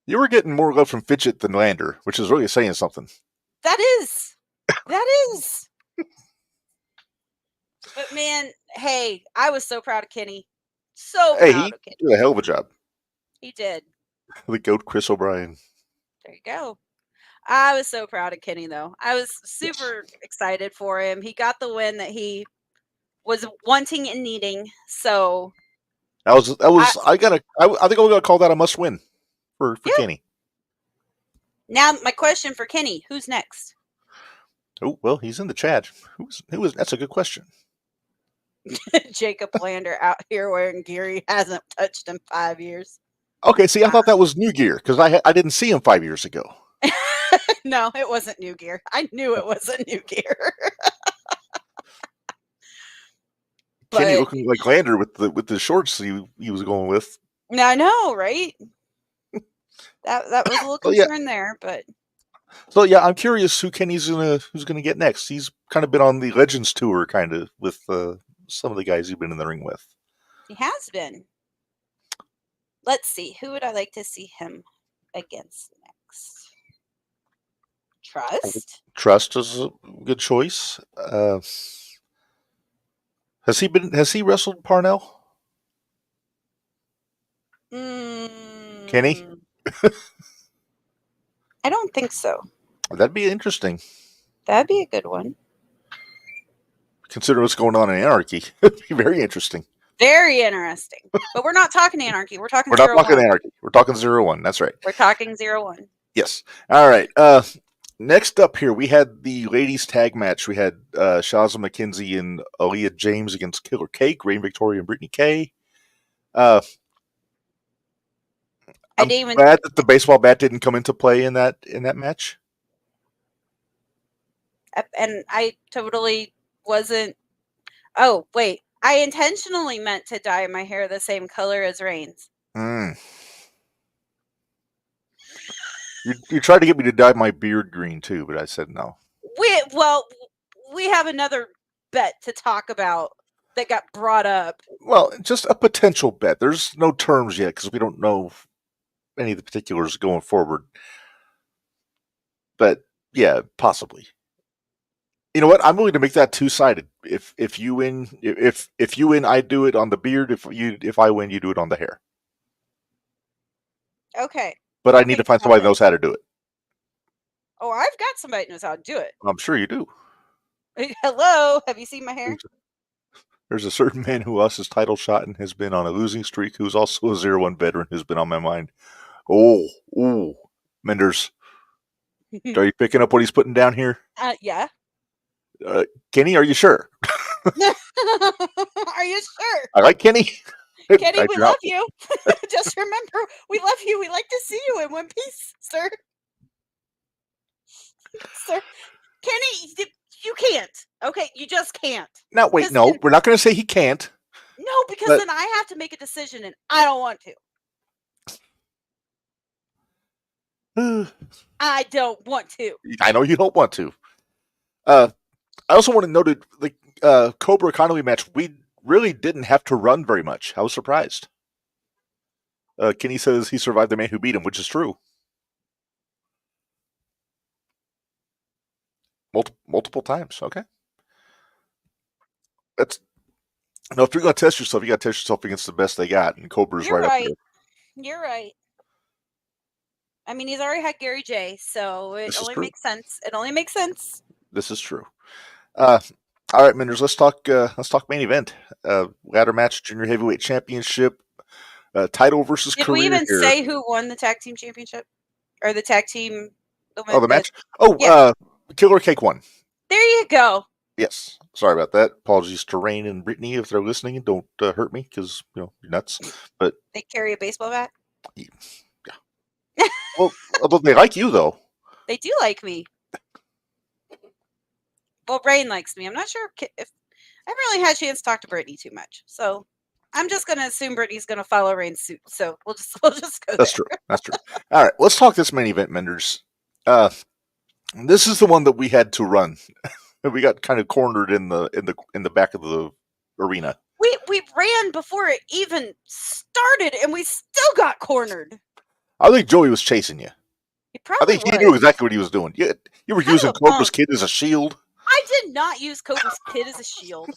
Speaker 1: You were getting more love from Fidget than Lander, which is really saying something.
Speaker 2: That is. But man, hey, I was so proud of Kenny. So
Speaker 1: Hey,
Speaker 2: proud
Speaker 1: he
Speaker 2: of Kenny.
Speaker 1: did a hell of a job.
Speaker 2: He did.
Speaker 1: The GOAT, Chris O'Brien.
Speaker 2: There you go. I was so proud of Kenny, though. I was super excited for him. He got the win that he was wanting and needing. So
Speaker 1: I think I'm gonna call that a must win for Kenny.
Speaker 2: Now my question for Kenny: who's next?
Speaker 1: Oh well, he's in the chat. Who is? That's a good question.
Speaker 2: Jacob Lander out here wearing gear he hasn't touched in 5 years.
Speaker 1: Okay, see, I thought that was new gear because I didn't see him 5 years ago.
Speaker 2: No, it wasn't new gear. I knew it wasn't new gear.
Speaker 1: Kenny looking like Lander with the shorts he was going with.
Speaker 2: I know, right? That was a little concern there, but
Speaker 1: so yeah, I'm curious who's gonna get next. He's kind of been on the Legends tour, kind of with some of the guys he's been in the ring with.
Speaker 2: He has been. Let's see, who would I like to see him against next?
Speaker 1: Trust is a good choice. Has he wrestled Parnell? Kenny?
Speaker 2: I don't think so.
Speaker 1: That'd be interesting.
Speaker 2: That'd be a good one.
Speaker 1: Consider what's going on in Anarchy. It'd be very interesting.
Speaker 2: Very interesting. But we're not talking Anarchy. We're talking
Speaker 1: We're not talking Anarchy. We're talking 0-1. That's right.
Speaker 2: We're talking 0-1.
Speaker 1: Yes. All right. Next up here, we had the ladies tag match. We had Shaza McKenzie and Aaliyah James against Killer Cake, Reign Victoria and Brittany Kay. I'm glad that the baseball bat didn't come into play in that match.
Speaker 2: And I totally wasn't. Oh, wait. I intentionally meant to dye my hair the same color as Reign's.
Speaker 1: You tried to get me to dye my beard green too, but I said no.
Speaker 2: We have another bet to talk about that got brought up.
Speaker 1: Well, just a potential bet. There's no terms yet because we don't know any of the particulars going forward. But yeah, possibly. You know what? I'm willing to make that two-sided. If you win, if you win, I do it on the beard. If I win, you do it on the hair.
Speaker 2: Okay.
Speaker 1: But I need to find somebody that knows how to do it.
Speaker 2: Oh, I've got somebody that knows how to do it.
Speaker 1: I'm sure you do.
Speaker 2: Hello, have you seen my hair?
Speaker 1: There's a certain man who lost his title shot and has been on a losing streak, who's also a 0-1 veteran, who's been on my mind. Oh, Minderz. Are you picking up what he's putting down here?
Speaker 2: Yeah.
Speaker 1: Kenny, are you sure?
Speaker 2: Are you sure?
Speaker 1: I like Kenny.
Speaker 2: Kenny, we love you. Just remember, we love you. We like to see you in one piece, sir. Sir, Kenny, you can't. Okay, you just can't.
Speaker 1: No, wait, no, we're not going to say he can't.
Speaker 2: No, because then I have to make a decision, and I don't want to. I don't want to.
Speaker 1: I know you don't want to. I also want to note that the Cobra Economy match, we really didn't have to run very much. I was surprised. Kenny says he survived the man who beat him, which is true. Multiple times. Okay. If you're going to test yourself, you got to test yourself against the best they got, and Cobra's right up there.
Speaker 2: You're right. I mean, he's already had Gary J, so it only makes sense. It only makes sense.
Speaker 1: This is true. All right, Minderz, let's talk main event. Ladder match, junior heavyweight championship, title versus career.
Speaker 2: Did we even say who won the tag team championship or the tag team?
Speaker 1: The match. Yeah. Killer Cake won.
Speaker 2: There you go.
Speaker 1: Yes. Sorry about that. Apologies to Rain and Brittany if they're listening. Don't hurt me because you're nuts. But
Speaker 2: they carry a baseball bat.
Speaker 1: Yeah. Well, although they like you though.
Speaker 2: They do like me. Well, Rain likes me. I'm not sure if I haven't really had a chance to talk to Brittany too much, so I'm just going to assume Brittany's going to follow Rain's suit. So we'll just go.
Speaker 1: That's true. That's true. All right, let's talk this main event, Minderz. This is the one that we had to run. We got kind of cornered in the back of the arena.
Speaker 2: We ran before it even started, and we still got cornered.
Speaker 1: I think Joey was chasing you.
Speaker 2: He
Speaker 1: I
Speaker 2: probably
Speaker 1: think he
Speaker 2: was.
Speaker 1: knew exactly what he was doing. You were
Speaker 2: Kind of
Speaker 1: using
Speaker 2: a
Speaker 1: Cobra's
Speaker 2: punk.
Speaker 1: kid as a shield.
Speaker 2: I did not use Cobra's kid as a shield.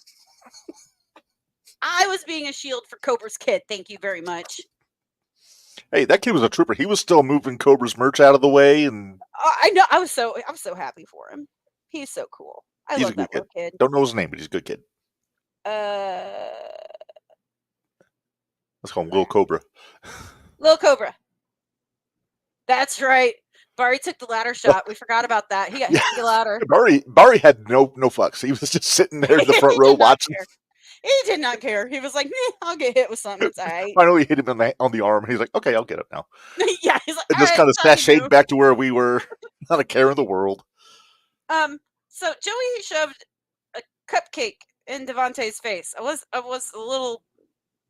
Speaker 2: I was being a shield for Cobra's kid. Thank you very much.
Speaker 1: Hey, that kid was a trooper. He was still moving Cobra's merch out of the way, and
Speaker 2: I know. I was so happy for him. He's so cool. I
Speaker 1: he's a
Speaker 2: love
Speaker 1: good
Speaker 2: that little kid.
Speaker 1: Don't know his name, but he's a good kid. Let's call him Lil Cobra.
Speaker 2: Lil Cobra. That's right. Barry took the ladder shot. We forgot about that. He got hit with the ladder.
Speaker 1: Barry had no fucks. He was just sitting there in the front row watching.
Speaker 2: He did not care. He was like, I'll get hit with something. It's all right.
Speaker 1: Finally hit him on the arm, and he's like, okay, I'll get up now.
Speaker 2: Yeah, he's like,
Speaker 1: and just kind of sashayed back to where we were. Not a care in the world.
Speaker 2: So Joey shoved a cupcake in Devontae's face. I was a little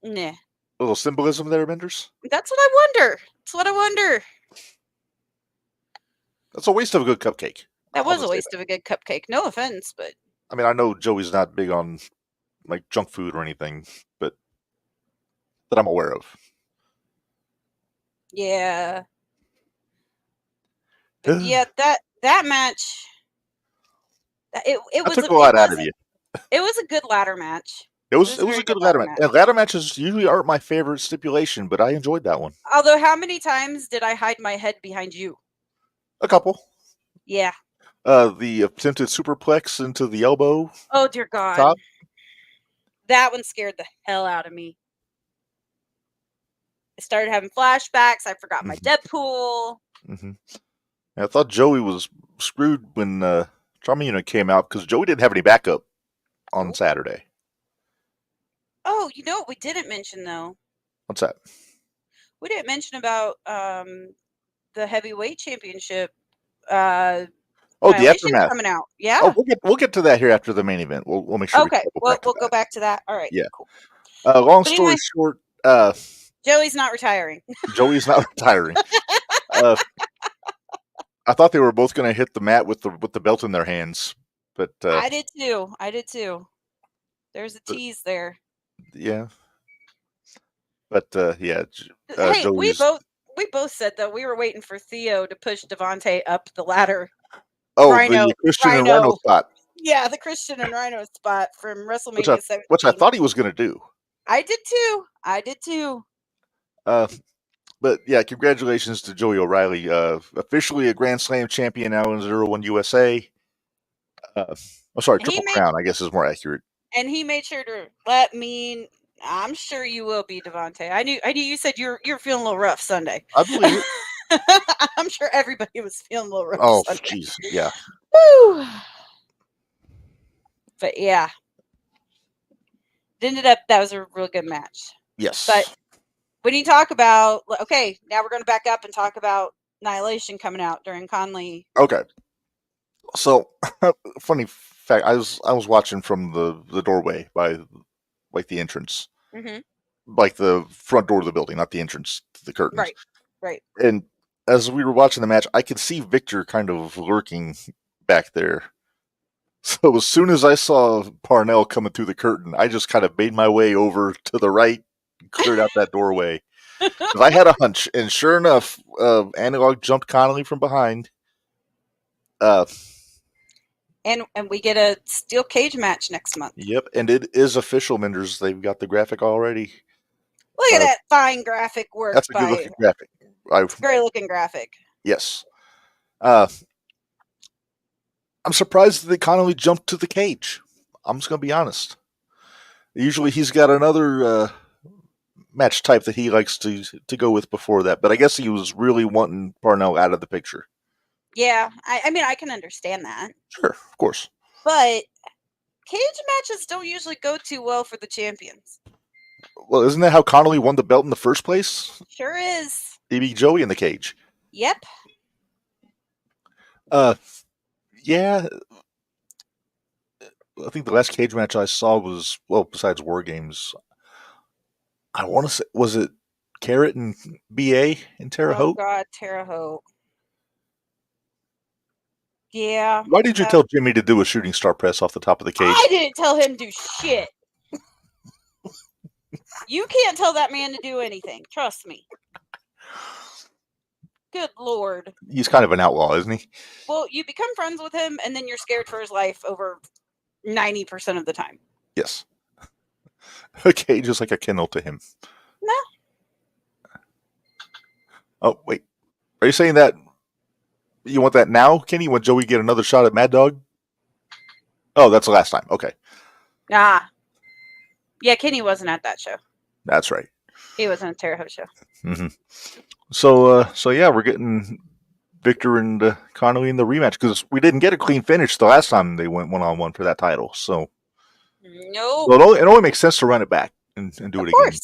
Speaker 2: nah.
Speaker 1: A little symbolism there, Minderz?
Speaker 2: That's what I wonder.
Speaker 1: That's a waste of a good cupcake.
Speaker 2: That was a waste of a good cupcake. No offense, but
Speaker 1: I mean, I know Joey's not big on like junk food or anything, but that I'm aware of.
Speaker 2: Yeah. But yeah, that match. It
Speaker 1: took a lot out of you.
Speaker 2: It was a good ladder match.
Speaker 1: It was a good ladder match. And ladder matches usually aren't my favorite stipulation, but I enjoyed that one.
Speaker 2: Although, how many times did I hide my head behind you?
Speaker 1: A couple.
Speaker 2: Yeah.
Speaker 1: The attempted superplex into the elbow.
Speaker 2: Oh dear God. Top. That one scared the hell out of me. I started having flashbacks. I forgot my Deadpool.
Speaker 1: Mm-hmm. I thought Joey was screwed when Trauma Unit came out because Joey didn't have any backup on Saturday.
Speaker 2: Oh, you know what we didn't mention though?
Speaker 1: What's that?
Speaker 2: We didn't mention about the heavyweight championship.
Speaker 1: The aftermath
Speaker 2: coming out. Yeah.
Speaker 1: Oh, we'll get to that here after the main event. We'll make sure.
Speaker 2: Okay. We'll go back to that. All right.
Speaker 1: Yeah.
Speaker 2: Cool.
Speaker 1: Long story short,
Speaker 2: Joey's not retiring.
Speaker 1: Joey's not retiring. I thought they were both going to hit the mat with the belt in their hands, but
Speaker 2: I did too. There's a tease there.
Speaker 1: Yeah. But yeah.
Speaker 2: Hey,
Speaker 1: Joey's...
Speaker 2: we both said that we were waiting for Theo to push Devontae up the ladder.
Speaker 1: Oh, the Christian and Rhino spot.
Speaker 2: Yeah, the Christian and Rhino spot from WrestleMania 17.
Speaker 1: Which I thought he was going to do.
Speaker 2: I did too.
Speaker 1: But yeah, congratulations to Joey O'Reilly. Officially a Grand Slam champion now in 01 USA. Triple Crown, I guess is more accurate.
Speaker 2: And he made sure to let me. I'm sure you will be, Devontae. I knew you said you're feeling a little rough Sunday.
Speaker 1: I believe it.
Speaker 2: I'm sure everybody was feeling a little rough.
Speaker 1: Oh, jeez, yeah.
Speaker 2: Woo! But yeah, it ended up that was a real good match.
Speaker 1: Yes.
Speaker 2: But when you talk about now we're going to back up and talk about Annihilation coming out during Conley.
Speaker 1: Okay. So, funny fact, I was watching from the doorway by like the entrance.
Speaker 2: Mm-hmm.
Speaker 1: Like the front door of the building, not the entrance to the curtains.
Speaker 2: Right.
Speaker 1: And as we were watching the match, I could see Victor kind of lurking back there. So as soon as I saw Parnell coming through the curtain, I just kind of made my way over to the right, cleared out that doorway. I had a hunch, and sure enough, Analog jumped Connolly from behind.
Speaker 2: And we get a steel cage match next month.
Speaker 1: Yep, and it is official, Minderz. They've got the graphic already.
Speaker 2: Look at that fine graphic work.
Speaker 1: That's a good looking graphic.
Speaker 2: Very looking graphic.
Speaker 1: Yes. I'm surprised that Connolly jumped to the cage. I'm just going to be honest. Usually he's got another match type that he likes to go with before that, but I guess he was really wanting Parnell out of the picture.
Speaker 2: Yeah, I mean, I can understand that.
Speaker 1: Sure, of course.
Speaker 2: But cage matches don't usually go too well for the champions.
Speaker 1: Well, isn't that how Connolly won the belt in the first place?
Speaker 2: Sure is.
Speaker 1: He beat Joey in the cage.
Speaker 2: Yep.
Speaker 1: Yeah. I think the last cage match I saw was, besides War Games, I want to say, was it Carrot and BA in Terre Haute?
Speaker 2: Oh, God, Terre Haute. Yeah.
Speaker 1: Why did you tell Jimmy to do a shooting star press off the top of the cage?
Speaker 2: I didn't tell him to do shit. You can't tell that man to do anything. Trust me. Good Lord.
Speaker 1: He's kind of an outlaw, isn't he?
Speaker 2: Well, you become friends with him, and then you're scared for his life over 90% of the time.
Speaker 1: Yes. Okay, just like a kennel to him.
Speaker 2: No.
Speaker 1: Oh, wait. Are you saying that you want that now, Kenny? When Joey get another shot at Mad Dog? Oh, that's the last time. Okay.
Speaker 2: Nah. Yeah, Kenny wasn't at that show.
Speaker 1: That's right.
Speaker 2: He was on a Terre Haute show.
Speaker 1: Mm-hmm. So yeah, we're getting Victor and Connolly in the rematch because we didn't get a clean finish the last time they went 1-on-1 for that title. So
Speaker 2: no,
Speaker 1: well, it only makes sense to run it back and do it again.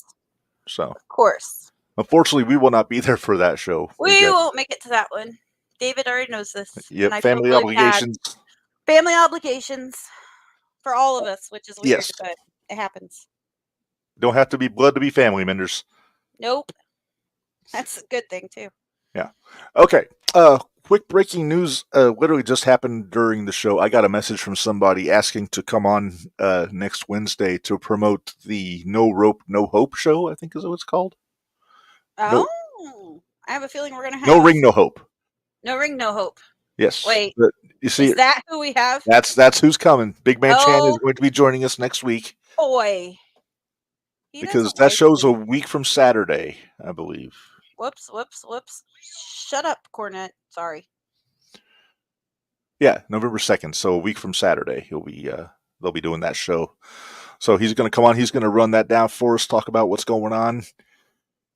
Speaker 1: So
Speaker 2: of course.
Speaker 1: Unfortunately, we will not be there for that show.
Speaker 2: We won't make it to that one. David already knows this.
Speaker 1: Yep, family obligations.
Speaker 2: Family obligations for all of us, which is weird,
Speaker 1: yes.
Speaker 2: But it happens.
Speaker 1: Don't have to be blood to be family, Minderz.
Speaker 2: Nope. That's a good thing, too.
Speaker 1: Yeah. Okay. Quick breaking news literally just happened during the show. I got a message from somebody asking to come on next Wednesday to promote the No Rope, No Hope show, I think is what it's called.
Speaker 2: Oh. No. I have a feeling we're going to have...
Speaker 1: No Ring, No Hope.
Speaker 2: No Ring, No Hope.
Speaker 1: Yes.
Speaker 2: Wait.
Speaker 1: But, you see,
Speaker 2: is that who we have?
Speaker 1: That's who's coming. Big Man Chan is going to be joining us next week.
Speaker 2: Boy.
Speaker 1: Because that show's a week from Saturday, I believe.
Speaker 2: Whoops. Shut up, Cornet. Sorry.
Speaker 1: Yeah, November 2nd. So a week from Saturday, they'll be doing that show. So he's going to come on. He's going to run that down for us, talk about what's going on.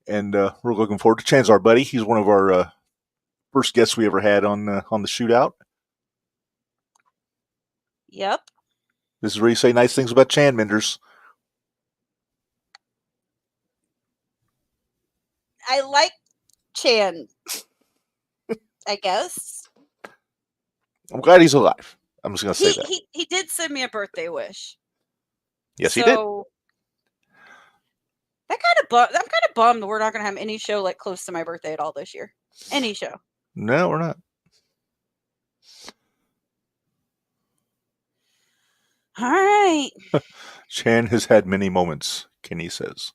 Speaker 1: And we're looking forward to Chan's our buddy. He's one of our first guests we ever had on the shootout.
Speaker 2: Yep.
Speaker 1: This is where you say nice things about Chan, Minderz.
Speaker 2: I like Chan, I guess.
Speaker 1: I'm glad he's alive. I'm just going to say that.
Speaker 2: He did send me a birthday wish.
Speaker 1: Yes, he did.
Speaker 2: I'm kind of bummed we're not going to have any show like close to my birthday at all this year. Any show.
Speaker 1: No, we're not.
Speaker 2: All right.
Speaker 1: Chan has had many moments, Kenny says.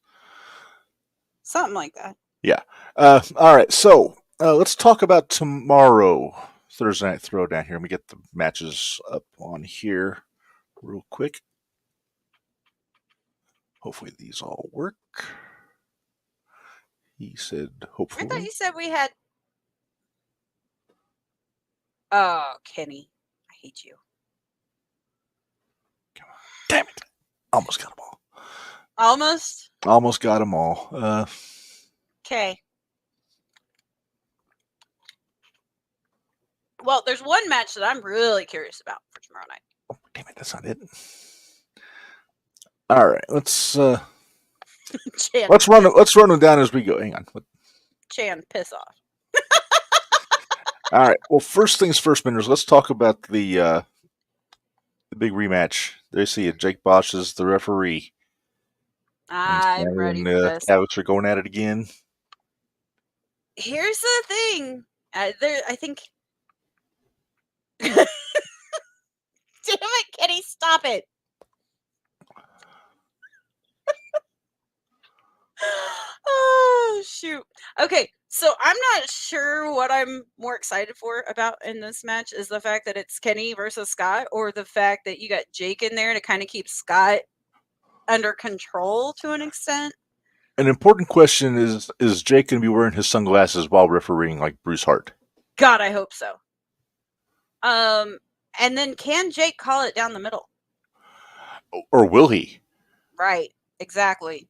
Speaker 2: Something like that.
Speaker 1: Yeah. All right. So let's talk about tomorrow, Thursday Night Throwdown here. Let me get the matches up on here real quick. Hopefully these all work. He said, hopefully.
Speaker 2: I thought you said we had... Oh, Kenny. I hate you.
Speaker 1: Come on. Damn it. Almost got them all.
Speaker 2: Almost?
Speaker 1: Almost got them all.
Speaker 2: Okay. Well, there's one match that I'm really curious about for tomorrow night.
Speaker 1: Oh, damn it. That's not it. All right. Let's run them down as we go. Hang on.
Speaker 2: Chan, piss off.
Speaker 1: All right. Well, first things first, Minderz. Let's talk about the big rematch. There you see it. Jake Bosch is the referee.
Speaker 2: I'm ready for this.
Speaker 1: Alex are going at it again.
Speaker 2: Here's the thing. I think... Damn it, Kenny, stop it. Oh, shoot. Okay, so I'm not sure what I'm more excited for about in this match is the fact that it's Kenny versus Scott, or the fact that you got Jake in there to kind of keep Scott under control to an extent.
Speaker 1: An important question is Jake going to be wearing his sunglasses while refereeing like Bruce Hart?
Speaker 2: God, I hope so. And then can Jake call it down the middle?
Speaker 1: Or will he?
Speaker 2: Right, exactly.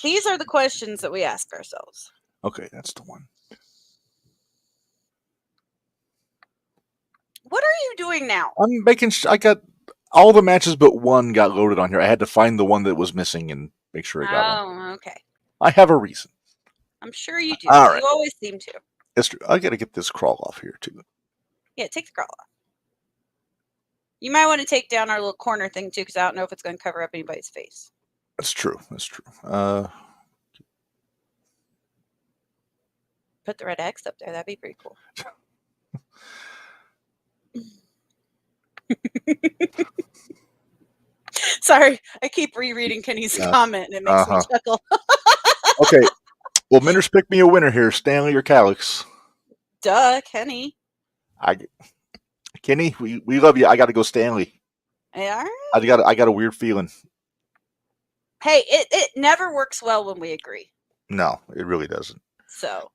Speaker 2: These are the questions that we ask ourselves.
Speaker 1: Okay, that's the one.
Speaker 2: What are you doing now?
Speaker 1: I'm making I got all the matches but one got loaded on here. I had to find the one that was missing and make sure I got one.
Speaker 2: Oh, okay.
Speaker 1: I have a reason.
Speaker 2: I'm sure you do.
Speaker 1: All right.
Speaker 2: You always seem to.
Speaker 1: It's true. I got to get this crawl off here too.
Speaker 2: Yeah, take the crawl off. You might want to take down our little corner thing too, because I don't know if it's going to cover up anybody's face.
Speaker 1: That's true. That's true.
Speaker 2: Put the red X up there. That'd be pretty cool. Sorry, I keep rereading Kenny's comment and it makes me chuckle.
Speaker 1: Okay. Well, Minderz, pick me a winner here, Stanley or Calix.
Speaker 2: Duh, Kenny.
Speaker 1: Kenny, we love you. I got to go Stanley.
Speaker 2: Yeah.
Speaker 1: I got a weird feeling.
Speaker 2: Hey, it never works well when we agree.
Speaker 1: No, it really doesn't.
Speaker 2: So.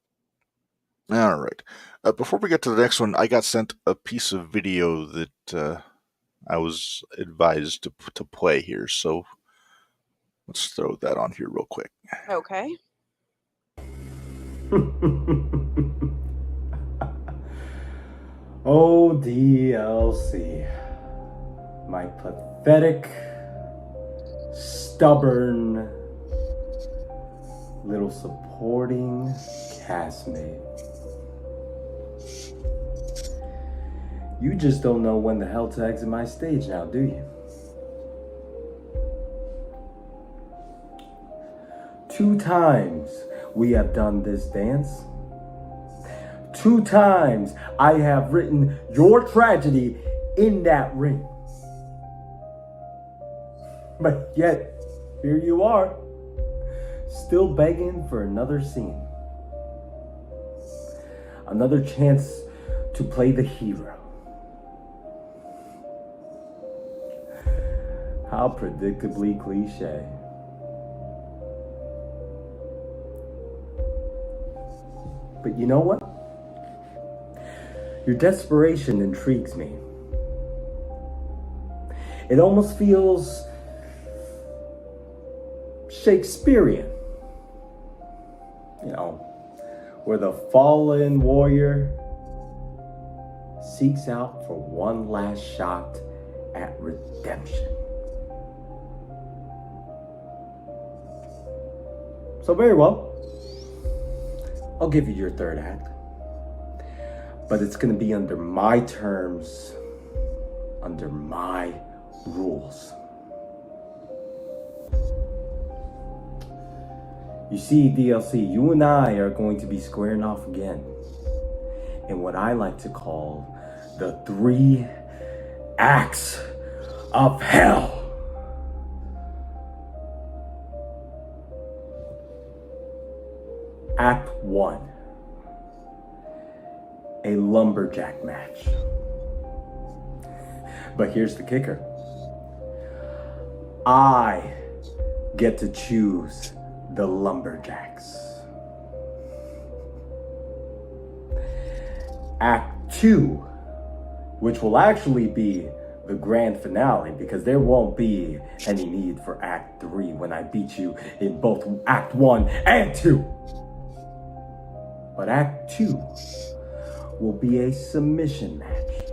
Speaker 1: All right. Before we get to the next one, I got sent a piece of video that I was advised to play here. So let's throw that on here real quick.
Speaker 2: Okay.
Speaker 3: Oh, DLC. My pathetic, stubborn, little supporting castmate. You just don't know when the hell to exit my stage now, do you? 2 times we have done this dance. 2 times I have written your tragedy in that ring. But yet, here you are, still begging for another scene. Another chance to play the hero. How predictably cliche. But you know what? Your desperation intrigues me. It almost feels Shakespearean. You know, where the fallen warrior seeks out for one last shot at redemption. So very well, I'll give you your 3rd act. But it's going to be under my terms, under my rules. You see, DLC, you and I are going to be squaring off again in what I like to call the 3 acts of hell. Act 1. A lumberjack match. But here's the kicker. I get to choose the lumberjacks. Act 2, which will actually be the grand finale, because there won't be any need for Act 3 when I beat you in both Act 1 and 2. But Act 2 will be a submission match.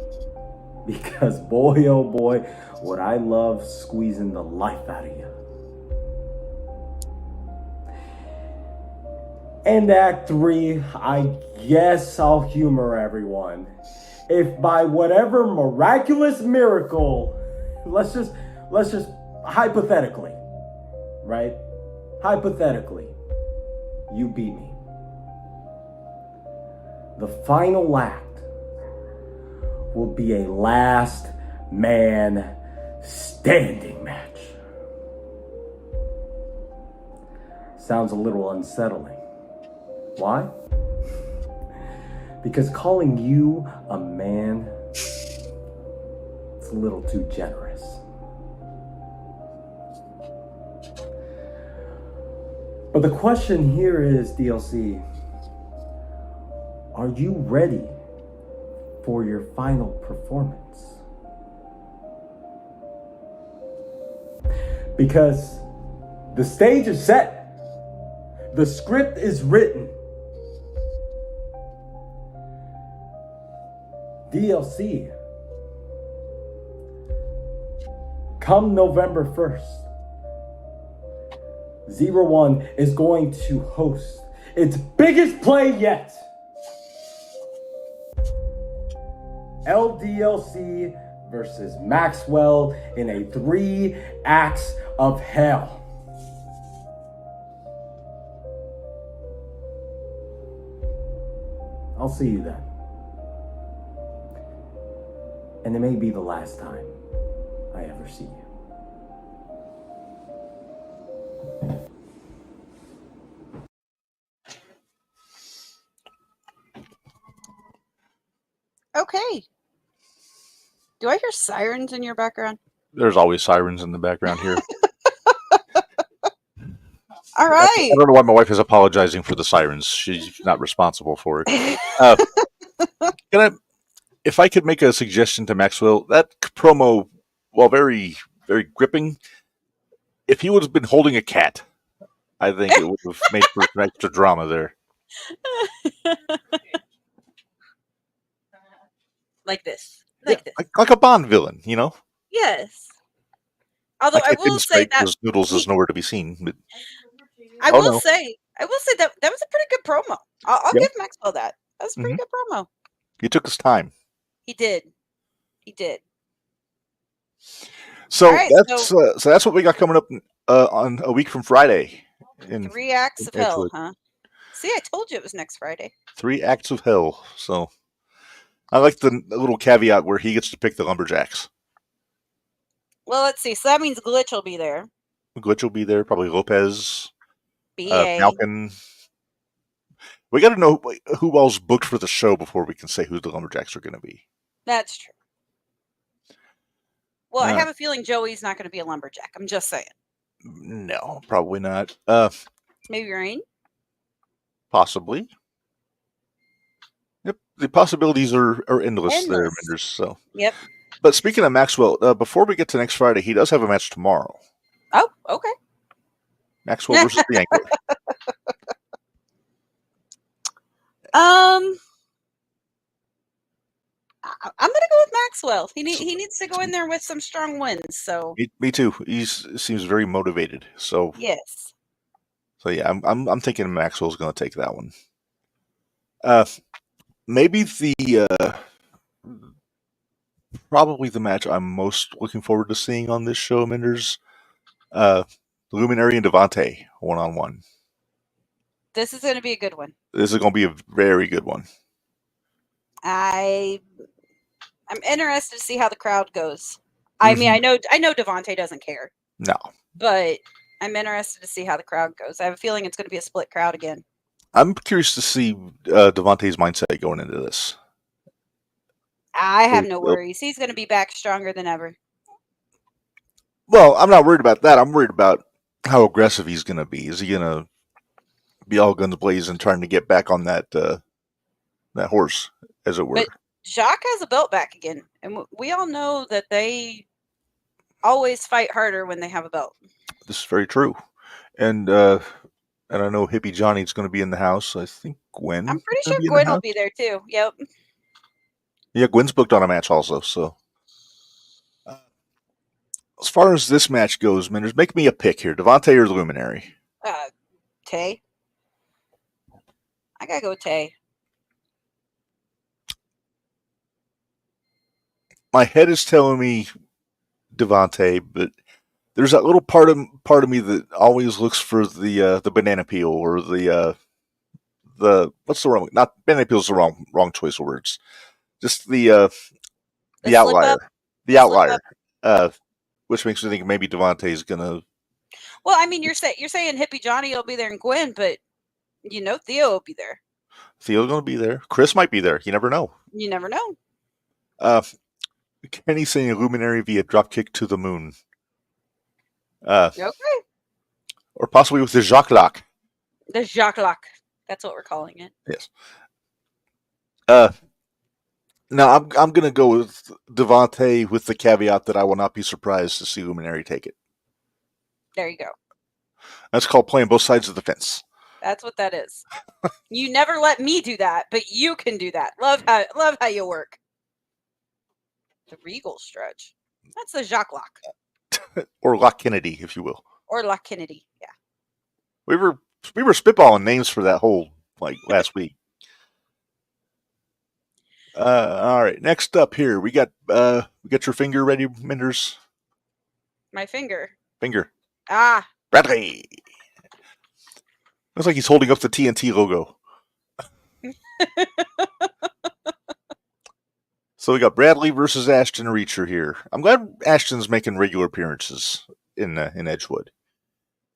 Speaker 3: Because boy, oh boy, would I love squeezing the life out of you. And Act 3, I guess I'll humor everyone. If by whatever miraculous miracle, let's just hypothetically, right? Hypothetically, you beat me. The final act will be a last man standing match. Sounds a little unsettling. Why? Because calling you a man, it's a little too generous. But the question here is, DLC, are you ready for your final performance? Because the stage is set. The script is written. DLC. Come November 1st, Zero1 is going to host its biggest play yet. LDLC versus Maxwell in a 3 acts of hell. I'll see you then. And it may be the last time I ever see you.
Speaker 2: Okay. Do I hear sirens in your background?
Speaker 1: There's always sirens in the background here.
Speaker 2: All right.
Speaker 1: I don't know why my wife is apologizing for the sirens. She's not responsible for it. If I could make a suggestion to Maxwell, that promo, while very, very gripping, if he would have been holding a cat, I think it would have made for some extra drama there.
Speaker 2: Like this.
Speaker 1: Like a Bond villain, you know?
Speaker 2: Yes. Although I will say that
Speaker 1: because Noodles is nowhere to be seen. But,
Speaker 2: I will say that was a pretty good promo. I'll give Maxwell that. That was a pretty good promo.
Speaker 1: He took his time.
Speaker 2: He did.
Speaker 1: So that's what we got coming up on a week from Friday.
Speaker 2: 3 acts of hell, huh? See, I told you it was next Friday.
Speaker 1: 3 acts of hell. So I like the little caveat where he gets to pick the Lumberjacks.
Speaker 2: Well, let's see. So that means Glitch will be there.
Speaker 1: Glitch will be there. Probably Lopez.
Speaker 2: B.A.
Speaker 1: Falcon. We got to know who else booked for the show before we can say who the Lumberjacks are going to be.
Speaker 2: That's true. Well, I have a feeling Joey's not going to be a Lumberjack. I'm just saying.
Speaker 1: No, probably not.
Speaker 2: Maybe Rain?
Speaker 1: Possibly. Yep, the possibilities are endless. There, Minderz. So.
Speaker 2: Yep.
Speaker 1: But speaking of Maxwell, before we get to next Friday, he does have a match tomorrow.
Speaker 2: Oh, okay.
Speaker 1: Maxwell versus the Angler.
Speaker 2: I'm gonna go with Maxwell. He needs to go in there with some strong wins. So
Speaker 1: me too. He seems very motivated. So
Speaker 2: yes.
Speaker 1: So yeah, I'm thinking Maxwell's going to take that one. Maybe probably the match I'm most looking forward to seeing on this show, Minderz. Luminary and Devontae 1-on-1.
Speaker 2: This is going to be a good one.
Speaker 1: This is going to be a very good one.
Speaker 2: I'm interested to see how the crowd goes. I mean, I know Devontae doesn't care.
Speaker 1: No.
Speaker 2: But I'm interested to see how the crowd goes. I have a feeling it's going to be a split crowd again.
Speaker 1: I'm curious to see Devontae's mindset going into this.
Speaker 2: I have no worries. He's going to be back stronger than ever.
Speaker 1: Well, I'm not worried about that. I'm worried about how aggressive he's going to be. Is he going to be all guns blazing trying to get back on that horse, as it were?
Speaker 2: But Jacques has a belt back again. And we all know that they always fight harder when they have a belt.
Speaker 1: This is very true. And I know Hippie Johnny's going to be in the house. I think Gwen.
Speaker 2: I'm pretty sure Gwen will be there too. Yep.
Speaker 1: Yeah, Gwen's booked on a match also. So, as far as this match goes, Minderz, make me a pick here: Devontae or Luminary?
Speaker 2: Tay. I gotta go with Tay.
Speaker 1: My head is telling me Devontae, but there's that little part of me that always looks for the banana peel or the what's the wrong? Not banana peel is the wrong choice of words. Just the outlier, the outlier, which makes me think maybe Devontae is gonna.
Speaker 2: Well, I mean, you're saying Hippie Johnny will be there and Gwen, but you know Theo will be there.
Speaker 1: Theo's gonna be there. Chris might be there. You never know.
Speaker 2: You never know.
Speaker 1: Kenny's saying Luminary via dropkick to the moon.
Speaker 2: Okay.
Speaker 1: Or possibly with the Jacques Lock.
Speaker 2: The Jacques Lock. That's what we're calling it.
Speaker 1: Yes. Now I'm gonna go with Devontae with the caveat that I will not be surprised to see Luminary take it.
Speaker 2: There you go.
Speaker 1: That's called playing both sides of the fence.
Speaker 2: That's what that is. You never let me do that, but you can do that. Love how you work. The Regal stretch. That's the Jacques Lock.
Speaker 1: Or Lock Kennedy, if you will.
Speaker 2: Or Lock Kennedy, yeah.
Speaker 1: We were spitballing names for that whole last week. All right. Next up here, we got your finger ready, Minderz?
Speaker 2: My finger.
Speaker 1: Finger.
Speaker 2: Ah.
Speaker 1: Bradley. Looks like he's holding up the TNT logo. So we got Bradley versus Ashton Reacher here. I'm glad Ashton's making regular appearances in Edgewood.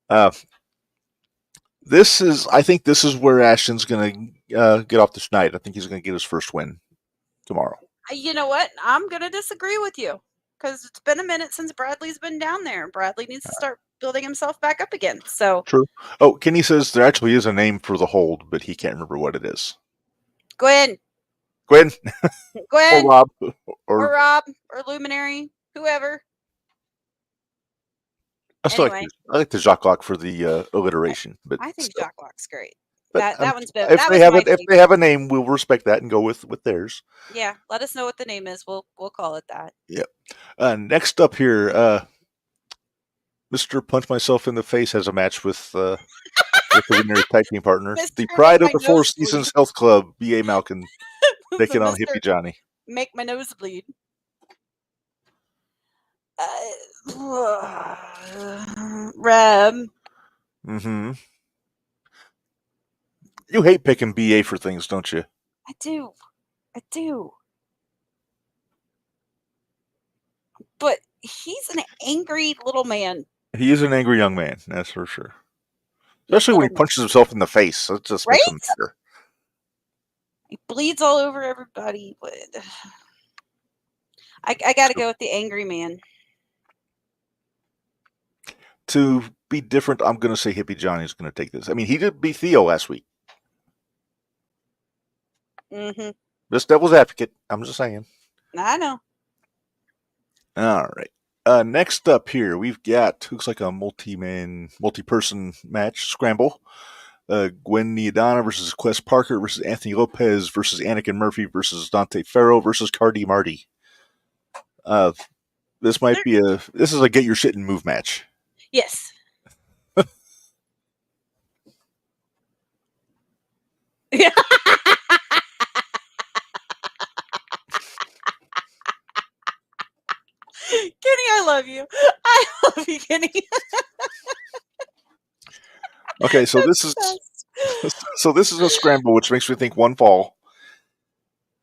Speaker 1: I think this is where Ashton's going to get off the schneid. I think he's going to get his first win tomorrow.
Speaker 2: You know what? I'm going to disagree with you because it's been a minute since Bradley's been down there. Bradley needs to start building himself back up again. So
Speaker 1: True. Oh, Kenny says there actually is a name for the hold, but he can't remember what it is.
Speaker 2: Gwen,
Speaker 1: Gwen
Speaker 2: Gwen,
Speaker 1: or Rob
Speaker 2: or Rob, or Luminary, whoever.
Speaker 1: I still
Speaker 2: Anyway.
Speaker 1: like the Jacques Lock for the alliteration, but
Speaker 2: I think
Speaker 1: still.
Speaker 2: Jacques Lock's great.
Speaker 1: But
Speaker 2: That one's been.
Speaker 1: if
Speaker 2: That
Speaker 1: they
Speaker 2: was
Speaker 1: have
Speaker 2: my
Speaker 1: it, if
Speaker 2: favorite.
Speaker 1: they have a name, we'll respect that and go with theirs.
Speaker 2: Yeah, let us know what the name is. We'll call it that.
Speaker 1: Yep. Next up here, Mr. Punch Myself in the Face has a match with the winner tag team partner, the
Speaker 2: Mr.
Speaker 1: Pride of
Speaker 2: Make
Speaker 1: the
Speaker 2: My
Speaker 1: Four
Speaker 2: Nose
Speaker 1: Seasons
Speaker 2: Bleed.
Speaker 1: Health Club, B.A. Malkin, taking on
Speaker 2: Mr.
Speaker 1: Hippie Johnny.
Speaker 2: Make my nose bleed. Reb.
Speaker 1: Mm-hmm. You hate picking B.A. for things, don't you?
Speaker 2: I do. But he's an angry little man.
Speaker 1: He is an angry young man, that's for sure. Especially when he punches himself in the face. It just makes him better.
Speaker 2: He bleeds all over everybody. But I got to go with the angry man.
Speaker 1: To be different, I'm going to say Hippie Johnny's going to take this. I mean, he did beat Theo last week.
Speaker 2: Mm-hmm.
Speaker 1: This devil's advocate. I'm just saying.
Speaker 2: I know.
Speaker 1: All right. Next up here, we've got, looks like a multi-person match, Scramble. Gwen Niadana versus Quest Parker versus Anthony Lopez versus Anakin Murphy versus Dante Ferro versus Cardi Marty. This is a get your shit and move match.
Speaker 2: Yes. Yeah. Kenny, I love you. I love you, Kenny.
Speaker 1: Okay, so this is a scramble, which makes me think one fall.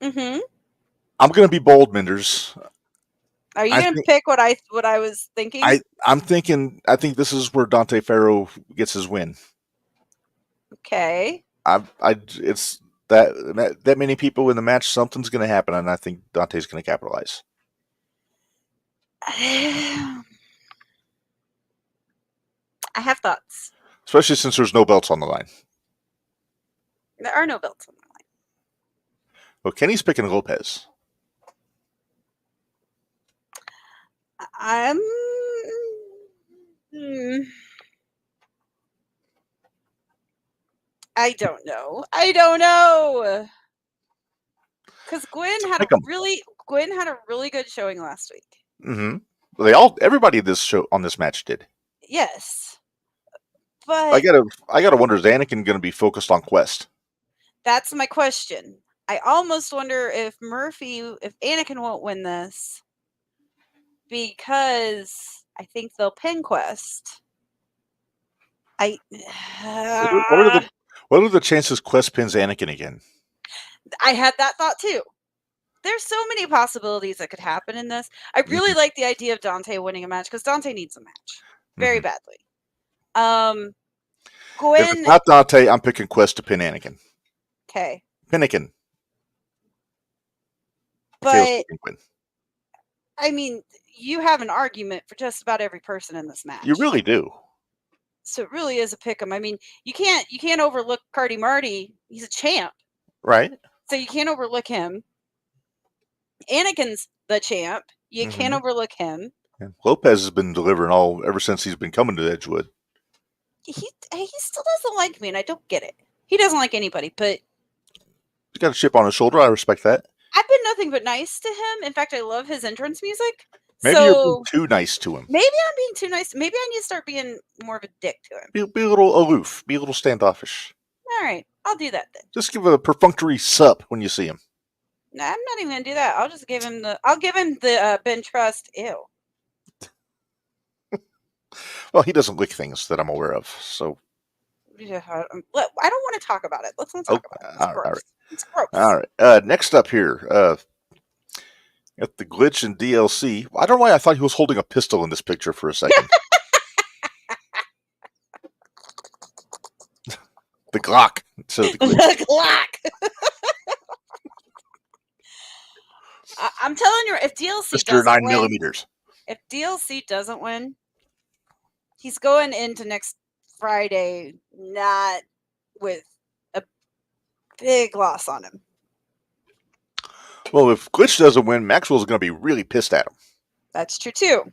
Speaker 2: Mm-hmm.
Speaker 1: I'm going to be bold, Minderz.
Speaker 2: Are you going to pick what I was thinking?
Speaker 1: I think this is where Dante Ferro gets his win.
Speaker 2: Okay.
Speaker 1: It's that many people in the match, something's going to happen, and I think Dante's going to capitalize.
Speaker 2: I have thoughts.
Speaker 1: Especially since there's no belts on the line.
Speaker 2: There are no belts on the line.
Speaker 1: Well, Kenny's picking Lopez.
Speaker 2: I don't know. Because Gwen had a really good showing last week.
Speaker 1: Mm-hmm. Everybody on this match did.
Speaker 2: Yes. But
Speaker 1: I gotta wonder, is Anakin gonna be focused on Quest?
Speaker 2: That's my question. I almost wonder if Anakin won't win this because I think they'll pin Quest.
Speaker 1: What are the chances Quest pins Anakin again?
Speaker 2: I had that thought too. There's so many possibilities that could happen in this. I really like the idea of Dante winning a match because Dante needs a match very badly. Gwen,
Speaker 1: if it's not Dante, I'm picking Quest to pin Anakin.
Speaker 2: Okay.
Speaker 1: Pinnakin.
Speaker 2: But I mean, you have an argument for just about every person in this match.
Speaker 1: You really do.
Speaker 2: So it really is a pick 'em. I mean, you can't overlook Cardi Marty. He's a champ.
Speaker 1: Right.
Speaker 2: So you can't overlook him. Anakin's the champ. You can't overlook him.
Speaker 1: Yeah. Lopez has been delivering ever since he's been coming to Edgewood.
Speaker 2: He still doesn't like me, and I don't get it. He doesn't like anybody, but
Speaker 1: he's got a chip on his shoulder. I respect that.
Speaker 2: I've been nothing but nice to him. In fact, I love his entrance music.
Speaker 1: Maybe you're being too nice to him.
Speaker 2: Maybe I'm being too nice. Maybe I need to start being more of a dick to him.
Speaker 1: Be a little aloof. Be a little standoffish.
Speaker 2: All right, I'll do that then.
Speaker 1: Just give a perfunctory sup when you see him.
Speaker 2: No, I'm not even gonna do that. I'll just give him the Ben Trust. Ew.
Speaker 1: Well, he doesn't lick things that I'm aware of, so.
Speaker 2: Yeah, I don't want to talk about it. Let's not talk about it. It's gross.
Speaker 1: All right.
Speaker 2: It's gross.
Speaker 1: All right. Next up here, at the glitch in DLC. I don't know why I thought he was holding a pistol in this picture for a second. The Glock. So the
Speaker 2: Glock. wonder if DLC
Speaker 1: Mr.
Speaker 2: doesn't
Speaker 1: 9
Speaker 2: win.
Speaker 1: millimeters.
Speaker 2: If DLC doesn't win, he's going into next Friday not with a big loss on him.
Speaker 1: Well, if Glitch doesn't win, Maxwell's going to be really pissed at him.
Speaker 2: That's true too.